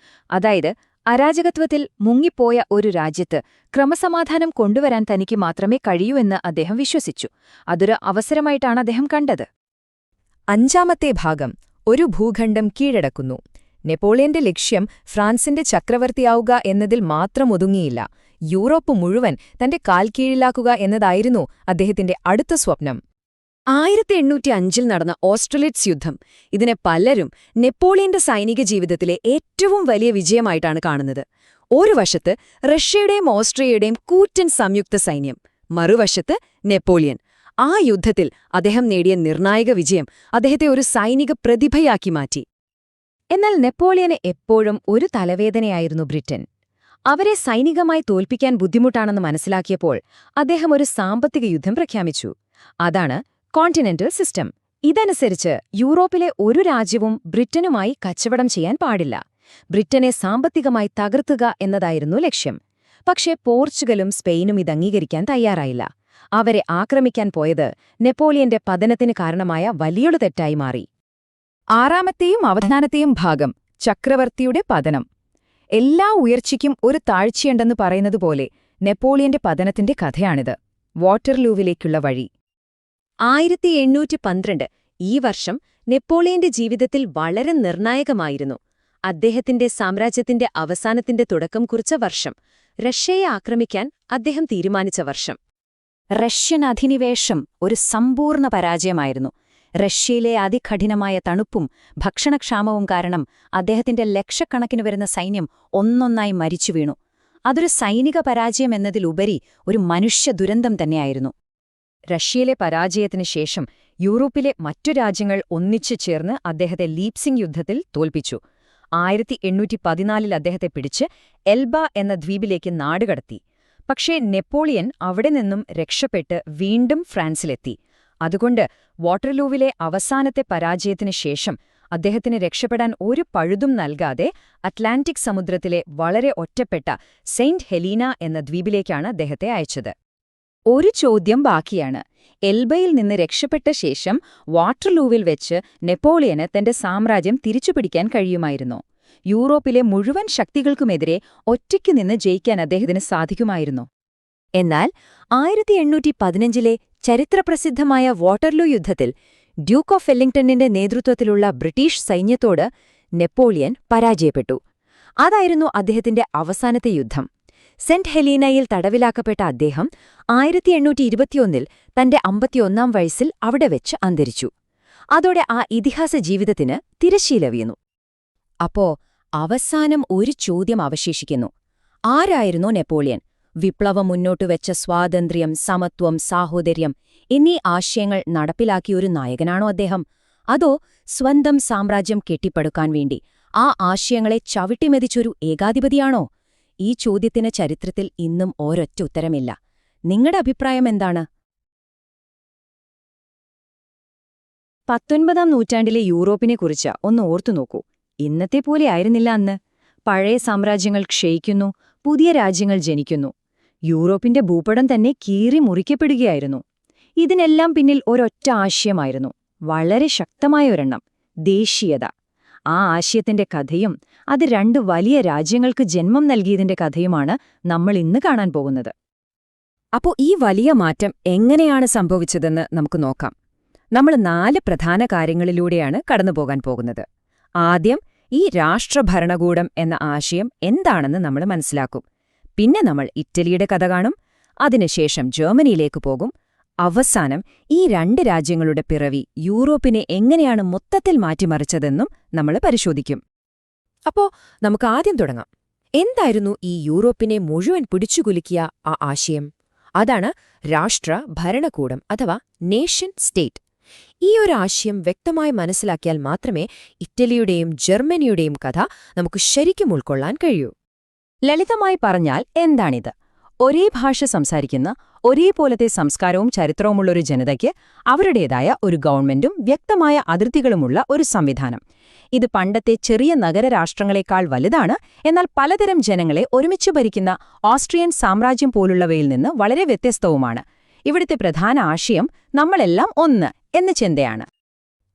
B: അതായത് അരാജകത്വത്തിൽ മുങ്ങിപ്പോയ ഒരു രാജ്യത്ത് ക്രമസമാധാനം കൊണ്ടുവരാൻ തനിക്ക് മാത്രമേ കഴിയൂ എന്ന് അദ്ദേഹം വിശ്വസിച്ചു. അതൊരു അവസരമായിട്ടാണ് അദ്ദേഹം കണ്ടത്.
A: 5ാമത്തെ ഭാഗം ഒരു ഭൂഖണ്ഡം കീഴടക്കുന്നു. നെപ്പോളിയന്റെ ലക്ഷ്യം ഫ്രാൻസിന്റെ ചക്രവർത്തിയാവുക എന്നതിൽ മാത്രം ഒതുങ്ങിയില്ല. യൂറോപ്പ് മുഴുവൻ തന്റെ കാൽക്കീഴിലാക്കുക എന്നതായിരുന്നു അദ്ദേഹത്തിന്റെ അടുത്ത സ്വപ്നം. 1805 നടന്ന ഓസ്ട്രലിറ്റ്സ് യുദ്ധം. ഇതിനെ പലരും നെപ്പോളിയന്റെ സൈനിക ജീവിതത്തിലെ ഏറ്റവും വലിയ വിജയമായിട്ടാണ് കാണുന്നത്. ഒരു വശത്ത് റഷ്യയുടെയും ഓസ്ട്രിയയുടെയും കൂറ്റൻ സംയുക്ത സൈന്യം, മറുവശത്ത് നെപ്പോളിയൻ. ആ യുദ്ധത്തിൽ അദ്ദേഹം നേടിയ നിർണായക വിജയം അദ്ദേഹത്തെ ഒരു സൈനിക പ്രതിഭയാക്കി മാറ്റി.
B: എന്നാൽ നെപ്പോളിയന് എപ്പോഴും ഒരു തലവേദനയായിരുന്നു ബ്രിട്ടൻ. അവരെ സൈനികമായി തോൽപ്പിക്കാൻ ബുദ്ധിമുട്ടാണെന്ന് മനസ്സിലാക്കിയപ്പോൾ അദ്ദേഹം ഒരു സാമ്പത്തിക യുദ്ധം പ്രഖ്യാപിച്ചു. അതാണ് കോണ്ടിനെന്റൽ സിസ്റ്റം. ഇതനുസരിച്ച് യൂറോപ്പിലെ ഒരു രാജ്യവും ബ്രിട്ടനുമായി കച്ചവടം ചെയ്യാൻ പാടില്ല. ബ്രിട്ടനെ സാമ്പത്തികമായി തകർത്തുക എന്നതായിരുന്നു ലക്ഷ്യം. പക്ഷേ പോർച്ചുഗലും സ്പെയിനും ഇത് അംഗീകരിക്കാൻ തയ്യാറായില്ല. അവരെ ആക്രമിക്കാൻ പോയത് നെപ്പോളിയന്റെ പതനത്തിന് കാരണമായ വലിയൊരു തെറ്റായി മാറി.
A: 6ാമത്തെയും അവസാനത്തെയും ഭാഗം ചക്രവർത്തിയുടെ പതനം. എല്ലാ ഉയർച്ചയ്ക്കും ഒരു താഴ്ചയുണ്ടെന്ന് പറയുന്നതുപോലെ നെപ്പോളിയന്റെ പതനത്തിന്റെ കഥയാണിത്. വാട്ടർലൂവിലേക്കുള്ള വഴി.
B: 1812 ഈ വർഷം നെപ്പോളിയന്റെ ജീവിതത്തിൽ വളരെ നിർണായകമായിരുന്നു. അദ്ദേഹത്തിന്റെ സാമ്രാജ്യത്തിന്റെ അവസാനത്തിന്റെ തുടക്കം കുറിച്ച വർഷം. റഷ്യയെ ആക്രമിക്കാൻ അദ്ദേഹം തീരുമാനിച്ച വർഷം.
A: റഷ്യൻ അധിനിവേശം ഒരു സമ്പൂർണ്ണ പരാജയമായിരുന്നു. റഷ്യയിലെ അതികഠിനമായ തണുപ്പും ഭക്ഷണക്ഷാമവും കാരണം അദ്ദേഹത്തിന്റെ ലക്ഷക്കണക്കിന് വരുന്ന സൈന്യം ഒന്നൊന്നായി മരിച്ചു വീണു. അതൊരു സൈനിക പരാജയം എന്നതിലുപരി ഒരു മനുഷ്യ ദുരന്തം തന്നെയായിരുന്നു. റഷ്യയിലെ പരാജയത്തിനു ശേഷം യൂറോപ്പിലെ മറ്റു രാജ്യങ്ങൾ ഒന്നിച്ചു ചേർന്ന് അദ്ദേഹത്തെ ലീപ്സിംഗ് യുദ്ധത്തിൽ തോൽപ്പിച്ചു. 1814 അദ്ദേഹത്തെ പിടിച്ച് എൽബ എന്ന ദ്വീപിലേക്ക് നാടുകടത്തി. പക്ഷേ നെപ്പോളിയൻ അവിടെ നിന്നും രക്ഷപ്പെട്ട് വീണ്ടും ഫ്രാൻസിലെത്തി. അതുകൊണ്ട് വാട്ടർലൂവിലെ അവസാനത്തെ പരാജയത്തിനു ശേഷം അദ്ദേഹത്തിന് രക്ഷപ്പെടാൻ ഒരു പഴുതും നൽകാതെ അറ്റ്ലാന്റിക് സമുദ്രത്തിലെ വളരെ ഒറ്റപ്പെട്ട സെയിന്റ് ഹെലീന എന്ന ദ്വീപിലേക്കാണ് അദ്ദേഹത്തെ അയച്ചത്. ഒരു ചോദ്യം ബാക്കിയാണ്. എൽബയിൽ നിന്ന് രക്ഷപ്പെട്ട ശേഷം വാട്ടർലൂവിൽ വെച്ച് നെപ്പോളിയന് തന്റെ സാമ്രാജ്യം തിരിച്ചുപിടിക്കാൻ കഴിയുമായിരുന്നോ? യൂറോപ്പിലെ മുഴുവൻ ശക്തികൾക്കുമെതിരെ ഒറ്റയ്ക്കു നിന്ന് ജയിക്കാൻ അദ്ദേഹത്തിന് സാധിക്കുമായിരുന്നോ? എന്നാൽ 1815 ചരിത്രപ്രസിദ്ധമായ വാട്ടർലൂ യുദ്ധത്തിൽ ഡ്യൂക്ക് ഓഫ് വെല്ലിംഗ്ടണിന്റെ നേതൃത്വത്തിലുള്ള ബ്രിട്ടീഷ് സൈന്യത്തോട് നെപ്പോളിയൻ പരാജയപ്പെട്ടു. അതായിരുന്നു അദ്ദേഹത്തിന്റെ അവസാനത്തെ യുദ്ധം. സെന്റ് ഹെലീനയിൽ തടവിലാക്കപ്പെട്ട അദ്ദേഹം 1821 തന്റെ 51ാം വയസ്സിൽ അവിടെ വെച്ച് അന്തരിച്ചു. അതോടെ ആ ഇതിഹാസ ജീവിതത്തിന് തിരശ്ശീല വീണു. അപ്പോ അവസാനം ഒരു ചോദ്യം അവശേഷിക്കുന്നു. ആരായിരുന്നു നെപ്പോളിയൻ? വിപ്ലവം മുന്നോട്ടുവെച്ച സ്വാതന്ത്ര്യം, സമത്വം, സാഹോദര്യം എന്നീ ആശയങ്ങൾ നടപ്പിലാക്കിയൊരു നായകനാണോ അദ്ദേഹം? അതോ സ്വന്തം സാമ്രാജ്യം കെട്ടിപ്പടുക്കാൻ വേണ്ടി ആ ആശയങ്ങളെ ചവിട്ടിമെതിച്ചൊരു ഏകാധിപതിയാണോ? ഈ ചോദ്യത്തിന് ചരിത്രത്തിൽ ഇന്നും ഒരൊറ്റ ഉത്തരമില്ല. നിങ്ങളുടെ അഭിപ്രായം എന്താണ്? 19ാം നൂറ്റാണ്ടിലെ യൂറോപ്പിനെക്കുറിച്ച് ഒന്ന് ഓർത്തുനോക്കൂ. ഇന്നത്തെ പോലെ ആയിരുന്നില്ല അന്ന്. പഴയ സാമ്രാജ്യങ്ങൾ ക്ഷയിക്കുന്നു, പുതിയ രാജ്യങ്ങൾ ജനിക്കുന്നു. യൂറോപ്പിന്റെ ഭൂപടം തന്നെ കീറി മുറിക്കപ്പെടുകയായിരുന്നു. ഇതിനെല്ലാം പിന്നിൽ ഒരൊറ്റ ആശയമായിരുന്നു, വളരെ ശക്തമായ ഒരെണ്ണം: ദേശീയത. ആ ആശയത്തിന്റെ കഥയും അത് 2 വലിയ രാജ്യങ്ങൾക്ക് ജന്മം നൽകിയതിന്റെ കഥയുമാണ് നമ്മൾ ഇന്ന് കാണാൻ പോകുന്നത്. അപ്പോൾ ഈ വലിയ മാറ്റം എങ്ങനെയാണ് സംഭവിച്ചതെന്ന് നമുക്ക് നോക്കാം. നമ്മൾ 4 പ്രധാന കാര്യങ്ങളിലൂടെയാണ് കടന്നുപോകാൻ പോകുന്നത്. ആദ്യം ഈ രാഷ്ട്രഭരണകൂടം എന്ന ആശയം എന്താണെന്ന് നമ്മൾ മനസ്സിലാക്കും. പിന്നെ നമ്മൾ ഇറ്റലിയുടെ കഥ കാണും. അതിനുശേഷം ജർമ്മനിയിലേക്ക് പോകും. അവസാനം ഈ 2 രാജ്യങ്ങളുടെ പിറവി യൂറോപ്പിനെ എങ്ങനെയാണ് മൊത്തത്തിൽ മാറ്റിമറിച്ചതെന്നും നമ്മൾ പരിശോധിക്കും. അപ്പോ നമുക്ക് ആദ്യം തുടങ്ങാം. എന്തായിരുന്നു ഈ യൂറോപ്പിനെ മുഴുവൻ പിടിച്ചുകുലുക്കിയ ആ ആശയം? അതാണ് രാഷ്ട്ര ഭരണകൂടം അഥവാ നേഷൻ സ്റ്റേറ്റ്. ഈ ഒരു ആശയം വ്യക്തമായി മനസ്സിലാക്കിയാൽ മാത്രമേ ഇറ്റലിയുടെയും ജർമ്മനിയുടെയും കഥ നമുക്ക് ശരിക്കും ഉൾക്കൊള്ളാൻ കഴിയൂ. ലളിതമായി പറഞ്ഞാൽ എന്താണിത്? ഒരേ ഭാഷ സംസാരിക്കുന്ന, ഒരേപോലത്തെ സംസ്കാരവും ചരിത്രവുമുള്ളൊരു ജനതയ്ക്ക് അവരുടേതായ ഒരു ഗവൺമെന്റും വ്യക്തമായ അതിർത്തികളുമുള്ള ഒരു സംവിധാനം. ഇത് പണ്ടത്തെ ചെറിയ നഗരരാഷ്ട്രങ്ങളെക്കാൾ വലുതാണ്. എന്നാൽ പലതരം ജനങ്ങളെ ഒരുമിച്ച് ഭരിക്കുന്ന ഓസ്ട്രിയൻ സാമ്രാജ്യം പോലുള്ളവയിൽ നിന്ന് വളരെ വ്യത്യസ്തവുമാണ്. ഇവിടുത്തെ പ്രധാന ആശയം നമ്മളെല്ലാം ഒന്ന് എന്ന ചിന്തയാണ്.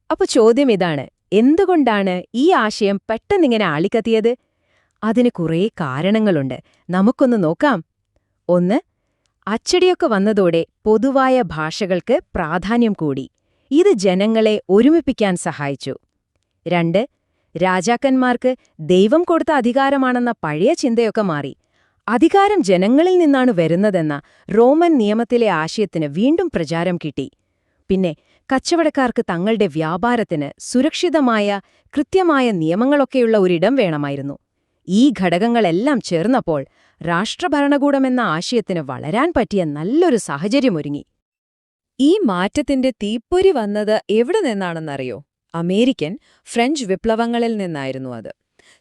A: അപ്പോൾ ചോദ്യം ഇതാണ്: എന്തുകൊണ്ടാണ് ഈ ആശയം പെട്ടെന്നിങ്ങനെ ആളിക്കത്തിയത്?
B: അതിന് കുറേ കാരണങ്ങളുണ്ട്. നമുക്കൊന്ന് നോക്കാം. 1. അച്ചടിയൊക്കെ വന്നതോടെ പൊതുവായ ഭാഷകൾക്ക് പ്രാധാന്യം കൂടി. ഇത് ജനങ്ങളെ ഒരുമിപ്പിക്കാൻ സഹായിച്ചു. 2. രാജാക്കന്മാർക്ക് ദൈവം കൊടുത്ത അധികാരമാണെന്ന പഴയ ചിന്തയൊക്കെ മാറി. അധികാരം ജനങ്ങളിൽ നിന്നാണ് വരുന്നതെന്ന റോമൻ നിയമത്തിലെ ആശയത്തിന് വീണ്ടും പ്രചാരം കിട്ടി. പിന്നെ കച്ചവടക്കാർക്ക് തങ്ങളുടെ വ്യാപാരത്തിന് സുരക്ഷിതമായ, കൃത്യമായ നിയമങ്ങളൊക്കെയുള്ള ഒരിടം വേണമായിരുന്നു. ഈ ഘടകങ്ങളെല്ലാം ചേർന്നപ്പോൾ രാഷ്ട്രഭരണകൂടമെന്ന ആശയത്തിന് വളരാൻ പറ്റിയ നല്ലൊരു സാഹചര്യമൊരുങ്ങി. ഈ മാറ്റത്തിന്റെ തീപ്പൊരി വന്നത് എവിടെ നിന്നാണെന്നറിയോ? അമേരിക്കൻ, ഫ്രഞ്ച് വിപ്ലവങ്ങളിൽ നിന്നായിരുന്നു അത്.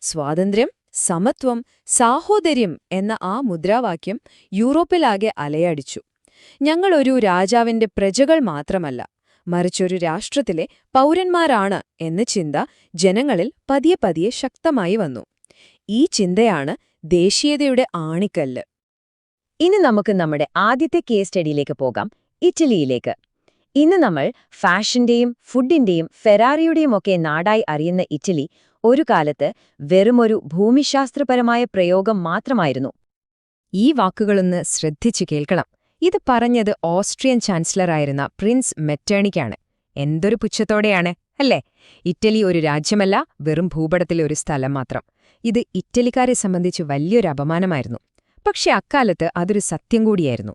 B: സ്വാതന്ത്ര്യം, സമത്വം, സാഹോദര്യം എന്ന ആ മുദ്രാവാക്യം യൂറോപ്പിലാകെ അലയടിച്ചു. ഞങ്ങളൊരു രാജാവിന്റെ പ്രജകൾ മാത്രമല്ല, മറിച്ചൊരു രാഷ്ട്രത്തിലെ പൗരന്മാരാണ് എന്ന ചിന്ത ജനങ്ങളിൽ പതിയെ പതിയെ ശക്തമായി വന്നു. ഈ ചിന്തയാണ് ദേശീയതയുടെ ആണിക്കല്ല്. ഇനി നമുക്ക് നമ്മുടെ ആദ്യത്തെ കേസ് സ്റ്റഡിയിലേക്ക് പോകാം, ഇറ്റലിയിലേക്ക്. ഇന്ന് നമ്മൾ ഫാഷന്റെയും ഫുഡിന്റെയും ഫെറാറിയുടെയും ഒക്കെ നാടായി അറിയുന്ന ഇറ്റലി ഒരു കാലത്ത് വെറുമൊരു ഭൂമിശാസ്ത്രപരമായ പ്രയോഗം മാത്രമായിരുന്നു. ഈ വാക്കുകളൊന്ന് ശ്രദ്ധിച്ചു കേൾക്കണം. ഇത് പറഞ്ഞത് ഓസ്ട്രിയൻ ചാൻസലറായിരുന്ന പ്രിൻസ് മെറ്റേണിക്കാണ്. എന്തൊരു പുച്ഛത്തോടെയാണ്, അല്ലേ? ഇറ്റലി ഒരു രാജ്യമല്ല, വെറും ഭൂപടത്തിലെ ഒരു സ്ഥലം മാത്രം. ഇത് ഇറ്റലിക്കാരെ സംബന്ധിച്ച് വലിയൊരു അപമാനമായിരുന്നു. പക്ഷെ അക്കാലത്ത് അതൊരു സത്യം കൂടിയായിരുന്നു.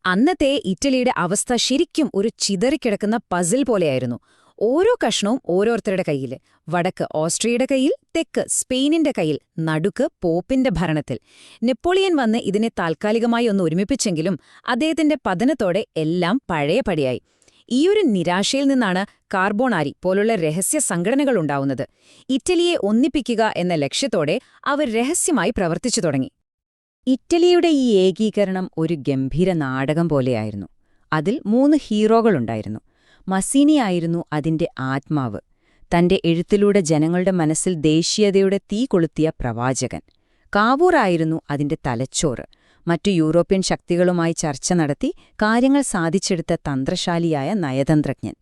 B: അന്നത്തെ ഇറ്റലിയുടെ അവസ്ഥ ശരിക്കും ഒരു ചിതറിക്കിടക്കുന്ന പസിൽ പോലെയായിരുന്നു. ഓരോ കഷ്ണവും ഓരോരുത്തരുടെ കയ്യിൽ. വടക്ക് ഓസ്ട്രിയയുടെ കയ്യിൽ, തെക്ക് സ്പെയിനിന്റെ കയ്യിൽ, നടുക്ക് പോപ്പിന്റെ ഭരണത്തിൽ. നെപ്പോളിയൻ വന്ന് ഇതിനെ താൽക്കാലികമായി ഒന്ന് ഒരുമിപ്പിച്ചെങ്കിലും അദ്ദേഹത്തിന്റെ പതനത്തോടെ എല്ലാം പഴയപടിയായി. ഈയൊരു നിരാശയിൽ നിന്നാണ് കാർബോണാരി പോലുള്ള രഹസ്യ സംഘടനകൾ ഉണ്ടാവുന്നത്. ഇറ്റലിയെ ഒന്നിപ്പിക്കുക എന്ന ലക്ഷ്യത്തോടെ അവർ രഹസ്യമായി പ്രവർത്തിച്ചു തുടങ്ങി. ഇറ്റലിയുടെ ഈ ഏകീകരണം ഒരു ഗംഭീര നാടകം പോലെയായിരുന്നു. അതിൽ 3 ഹീറോകളുണ്ടായിരുന്നു. മസീനിയായിരുന്നു അതിന്റെ ആത്മാവ്. തന്റെ എഴുത്തിലൂടെ ജനങ്ങളുടെ മനസ്സിൽ ദേശീയതയുടെ തീ കൊളുത്തിയ പ്രവാചകൻ. കാവൂറായിരുന്നു അതിന്റെ തലച്ചോറ്. മറ്റു യൂറോപ്യൻ ശക്തികളുമായി ചർച്ച നടത്തി കാര്യങ്ങൾ സാധിച്ചെടുത്ത തന്ത്രശാലിയായ നയതന്ത്രജ്ഞൻ.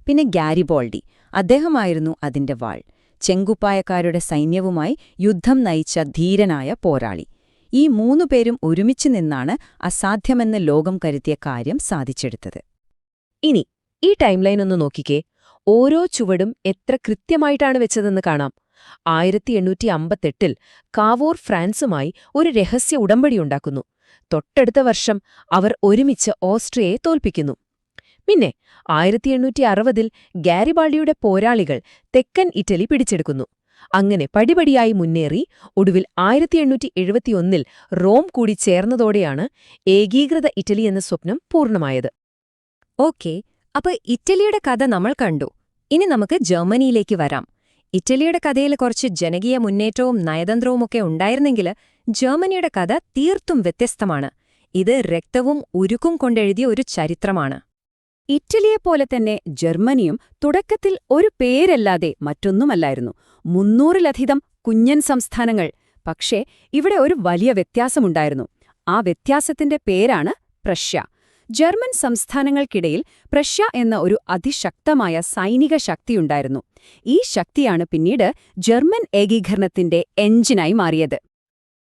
B: പിന്നെ ഗാരിബോൾഡി, അദ്ദേഹമായിരുന്നു അതിന്റെ വാൾ. ചെങ്കുപ്പായക്കാരുടെ സൈന്യവുമായി യുദ്ധം നയിച്ച ധീരനായ പോരാളി. ഈ 3 പേരും ഒരുമിച്ച് നിന്നാണ് അസാധ്യമെന്ന് ലോകം കരുതിയ കാര്യം സാധിച്ചെടുത്തത്. ഇനി ഈ ടൈംലൈൻ ഒന്ന് നോക്കിക്കേ. ഓരോ ചുവടും എത്ര കൃത്യമായിട്ടാണ് വെച്ചതെന്ന് കാണാം. 1858 കാവൂർ ഫ്രാൻസുമായി ഒരു രഹസ്യ ഉടമ്പടിയുണ്ടാക്കുന്നു. തൊട്ടടുത്ത വർഷം അവർ ഒരുമിച്ച് ഓസ്ട്രിയയെ തോൽപ്പിക്കുന്നു. പിന്നെ 1860 ഗാരിബാൾഡിയുടെ പോരാളികൾ തെക്കൻ ഇറ്റലി പിടിച്ചെടുക്കുന്നു. അങ്ങനെ പടിപടിയായി മുന്നേറി ഒടുവിൽ 1871 റോം കൂടി ചേർന്നതോടെയാണ് ഏകീകൃത ഇറ്റലി എന്ന സ്വപ്നം പൂർണ്ണമായത്. ഓക്കേ, അപ്പൊ ഇറ്റലിയുടെ കഥ നമ്മൾ കണ്ടു. ഇനി നമുക്ക് ജർമ്മനിയിലേക്ക് വരാം. ഇറ്റലിയുടെ കഥയിൽ കുറച്ച് ജനകീയ മുന്നേറ്റവും നയതന്ത്രവുമൊക്കെ ഉണ്ടായിരുന്നെങ്കിൽ ജർമ്മനിയുടെ കഥ തീർത്തും വ്യത്യസ്തമാണ്. ഇത് രക്തവും ഉരുക്കും കൊണ്ടെഴുതിയ ഒരു ചരിത്രമാണ്. ഇറ്റലിയെപ്പോലെ തന്നെ ജർമ്മനിയും തുടക്കത്തിൽ ഒരു പേരല്ലാതെ മറ്റൊന്നുമല്ലായിരുന്നു. 300-ലധികം കുഞ്ഞൻ സംസ്ഥാനങ്ങൾ. പക്ഷേ ഇവിടെ ഒരു വലിയ വ്യത്യാസമുണ്ടായിരുന്നു. ആ വ്യത്യാസത്തിന്റെ പേരാണ് പ്രഷ്യ. ജർമ്മൻ സംസ്ഥാനങ്ങൾക്കിടയിൽ പ്രഷ്യ എന്ന ഒരു അതിശക്തമായ സൈനിക ശക്തിയുണ്ടായിരുന്നു. ഈ ശക്തിയാണ് പിന്നീട് ജർമ്മൻ ഏകീകരണത്തിന്റെ എഞ്ചിനായി മാറിയത്.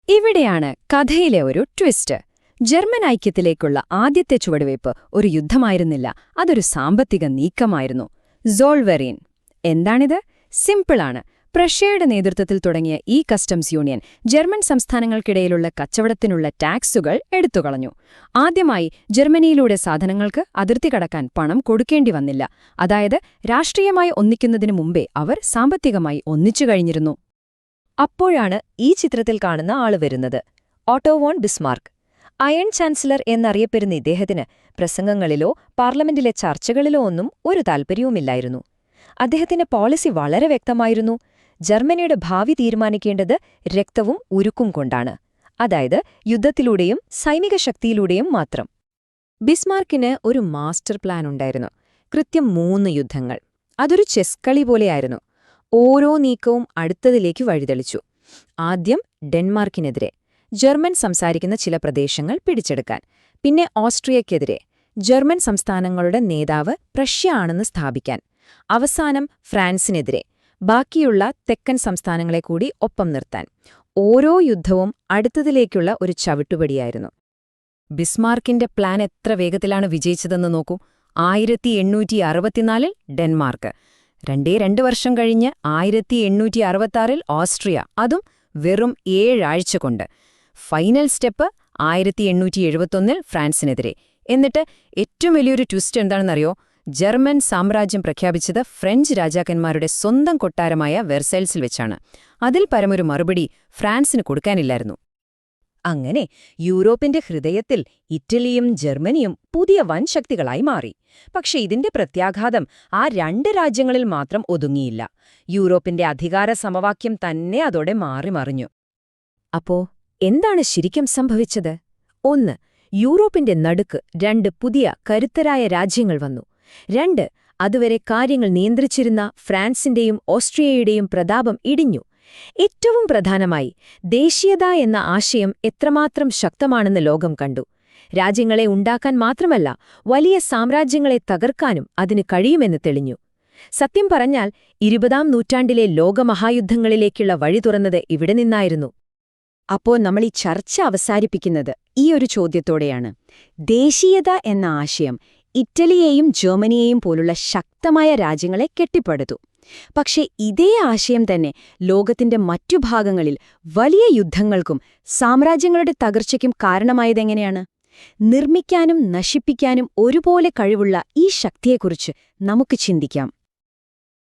B: ഇവിടെയാണ് കഥയിലെ ഒരു ട്വിസ്റ്റ്. ജർമ്മൻ ഐക്യത്തിലേക്കുള്ള ആദ്യത്തെ ചുവടുവയ്പ് ഒരു യുദ്ധമായിരുന്നില്ല, അതൊരു സാമ്പത്തിക നീക്കമായിരുന്നു. സോൾവെറിൻ. എന്താണിത്? സിമ്പിളാണ്. പ്രഷ്യയുടെ നേതൃത്വത്തിൽ തുടങ്ങിയ ഈ കസ്റ്റംസ് യൂണിയൻ ജർമ്മൻ സംസ്ഥാനങ്ങൾക്കിടയിലുള്ള കച്ചവടത്തിനുള്ള ടാക്സുകൾ എടുത്തുകളഞ്ഞു. ആദ്യമായി ജർമ്മനിയിലൂടെ സാധനങ്ങൾക്ക് അതിർത്തി കടക്കാൻ പണം കൊടുക്കേണ്ടി വന്നില്ല. അതായത് രാഷ്ട്രീയമായി ഒന്നിക്കുന്നതിനു മുമ്പേ അവർ സാമ്പത്തികമായി ഒന്നിച്ചു കഴിഞ്ഞിരുന്നു. അപ്പോഴാണ് ഈ ചിത്രത്തിൽ കാണുന്ന ആള് വരുന്നത്, Otto von Bismarck. Iron chancellor എന്നറിയപ്പെടുന്ന ഇദ്ദേഹത്തിന് പ്രസംഗങ്ങളിലോ പാർലമെന്റിലെ ചർച്ചകളിലോ ഒന്നും ഒരു താൽപ്പര്യവുമില്ലായിരുന്നു. അദ്ദേഹത്തിന്റെ പോളിസി വളരെ വ്യക്തമായിരുന്നു. ജർമ്മനിയുടെ ഭാവി തീരുമാനിക്കേണ്ടത് രക്തവും ഉരുക്കും കൊണ്ടാണ്, അതായത് യുദ്ധത്തിലൂടെയും സൈനിക ശക്തിയിലൂടെയും മാത്രം. ബിസ്മാർക്കിന് ഒരു മാസ്റ്റർ പ്ലാൻ ഉണ്ടായിരുന്നു. കൃത്യം 3 യുദ്ധങ്ങൾ. അതൊരു ചെസ് കളി പോലെയായിരുന്നു. ഓരോ നീക്കവും അടുത്തതിലേക്ക് വഴിതെളിച്ചു. ആദ്യം ഡെൻമാർക്കിനെതിരെ, ജർമ്മൻ സംസാരിക്കുന്ന ചില പ്രദേശങ്ങൾ പിടിച്ചെടുക്കാൻ. പിന്നെ ഓസ്ട്രിയയ്ക്കെതിരെ, ജർമ്മൻ സംസ്ഥാനങ്ങളുടെ നേതാവ് പ്രഷ്യ ആണെന്ന് സ്ഥാപിക്കാൻ. അവസാനം ഫ്രാൻസിനെതിരെ, ബാക്കിയുള്ള തെക്കൻ സംസ്ഥാനങ്ങളെ കൂടി ഒപ്പം നിർത്താൻ. ഓരോ യുദ്ധവും അടുത്തതിലേക്കുള്ള ഒരു ചവിട്ടുപടിയായിരുന്നു. ബിസ്മാർക്കിന്റെ പ്ലാൻ എത്ര വേഗത്തിലാണ് വിജയിച്ചതെന്ന് നോക്കൂ. 1864 ഡെൻമാർക്ക്, 2 വർഷം കഴിഞ്ഞ് 1866 ഓസ്ട്രിയ, അതും വെറും 7 ആഴ്ച കൊണ്ട്. Final step 1871 ഫ്രാൻസിനെതിരെ. എന്നിട്ട് ഏറ്റവും വലിയൊരു ട്വിസ്റ്റ് എന്താണെന്നറിയോ? ജർമ്മൻ സാമ്രാജ്യം പ്രഖ്യാപിച്ചത് ഫ്രഞ്ച് രാജാക്കന്മാരുടെ സ്വന്തം കൊട്ടാരമായ വെർസൈൽസിൽ വെച്ചാണ്. അതിൽ പരമൊരു മറുപടി ഫ്രാൻസിന് കൊടുക്കാനില്ലായിരുന്നു. അങ്ങനെ യൂറോപ്പിന്റെ ഹൃദയത്തിൽ ഇറ്റലിയും ജർമ്മനിയും പുതിയ വൻശക്തികളായി മാറി. പക്ഷെ ഇതിന്റെ പ്രത്യാഘാതം ആ 2 രാജ്യങ്ങളിൽ മാത്രം ഒതുങ്ങിയില്ല. യൂറോപ്പിന്റെ അധികാര സമവാക്യം തന്നെ അതോടെ മാറിമറിഞ്ഞു. അപ്പോ എന്താണ് ശരിക്കും സംഭവിച്ചത്? 1. യൂറോപ്പിന്റെ നടുക്ക് 2 പുതിയ കരുത്തരായ രാജ്യങ്ങൾ വന്നു. 2. അതുവരെ കാര്യങ്ങൾ നിയന്ത്രിച്ചിരുന്ന ഫ്രാൻസിന്റെയും ഓസ്ട്രിയയുടെയും പ്രതാപം ഇടിഞ്ഞു. ഏറ്റവും പ്രധാനമായി, ദേശീയത എന്ന ആശയം എത്രമാത്രം ശക്തമാണെന്ന് ലോകം കണ്ടു. രാജ്യങ്ങളെ ഉണ്ടാക്കാൻ മാത്രമല്ല, വലിയ സാമ്രാജ്യങ്ങളെ തകർക്കാനും അതിന് കഴിയുമെന്ന് തെളിഞ്ഞു. സത്യം പറഞ്ഞാൽ 20-ാം നൂറ്റാണ്ടിലെ ലോകമഹായുദ്ധങ്ങളിലേക്കുള്ള വഴി തുറന്നത് ഇവിടെ നിന്നായിരുന്നു.
A: അപ്പോൾ നമ്മൾ ഈ ചർച്ച അവസാനിപ്പിക്കുന്നത് ഈ ഒരു ചോദ്യത്തോടെയാണ്. ദേശീയത എന്ന ആശയം ഇറ്റലിയെയും ജർമ്മനിയെയും പോലുള്ള ശക്തമായ രാജ്യങ്ങളെ കെട്ടിപ്പടുത്തു. പക്ഷേ ഇതേ ആശയം തന്നെ ലോകത്തിന്റെ മറ്റു ഭാഗങ്ങളിൽ വലിയ യുദ്ധങ്ങൾക്കും സാമ്രാജ്യങ്ങളുടെ തകർച്ചയ്ക്കും കാരണമായതെങ്ങനെയാണ്? നിർമ്മിക്കാനും നശിപ്പിക്കാനും ഒരുപോലെ കഴിവുള്ള ഈ ശക്തിയെക്കുറിച്ച് നമുക്ക് ചിന്തിക്കാം.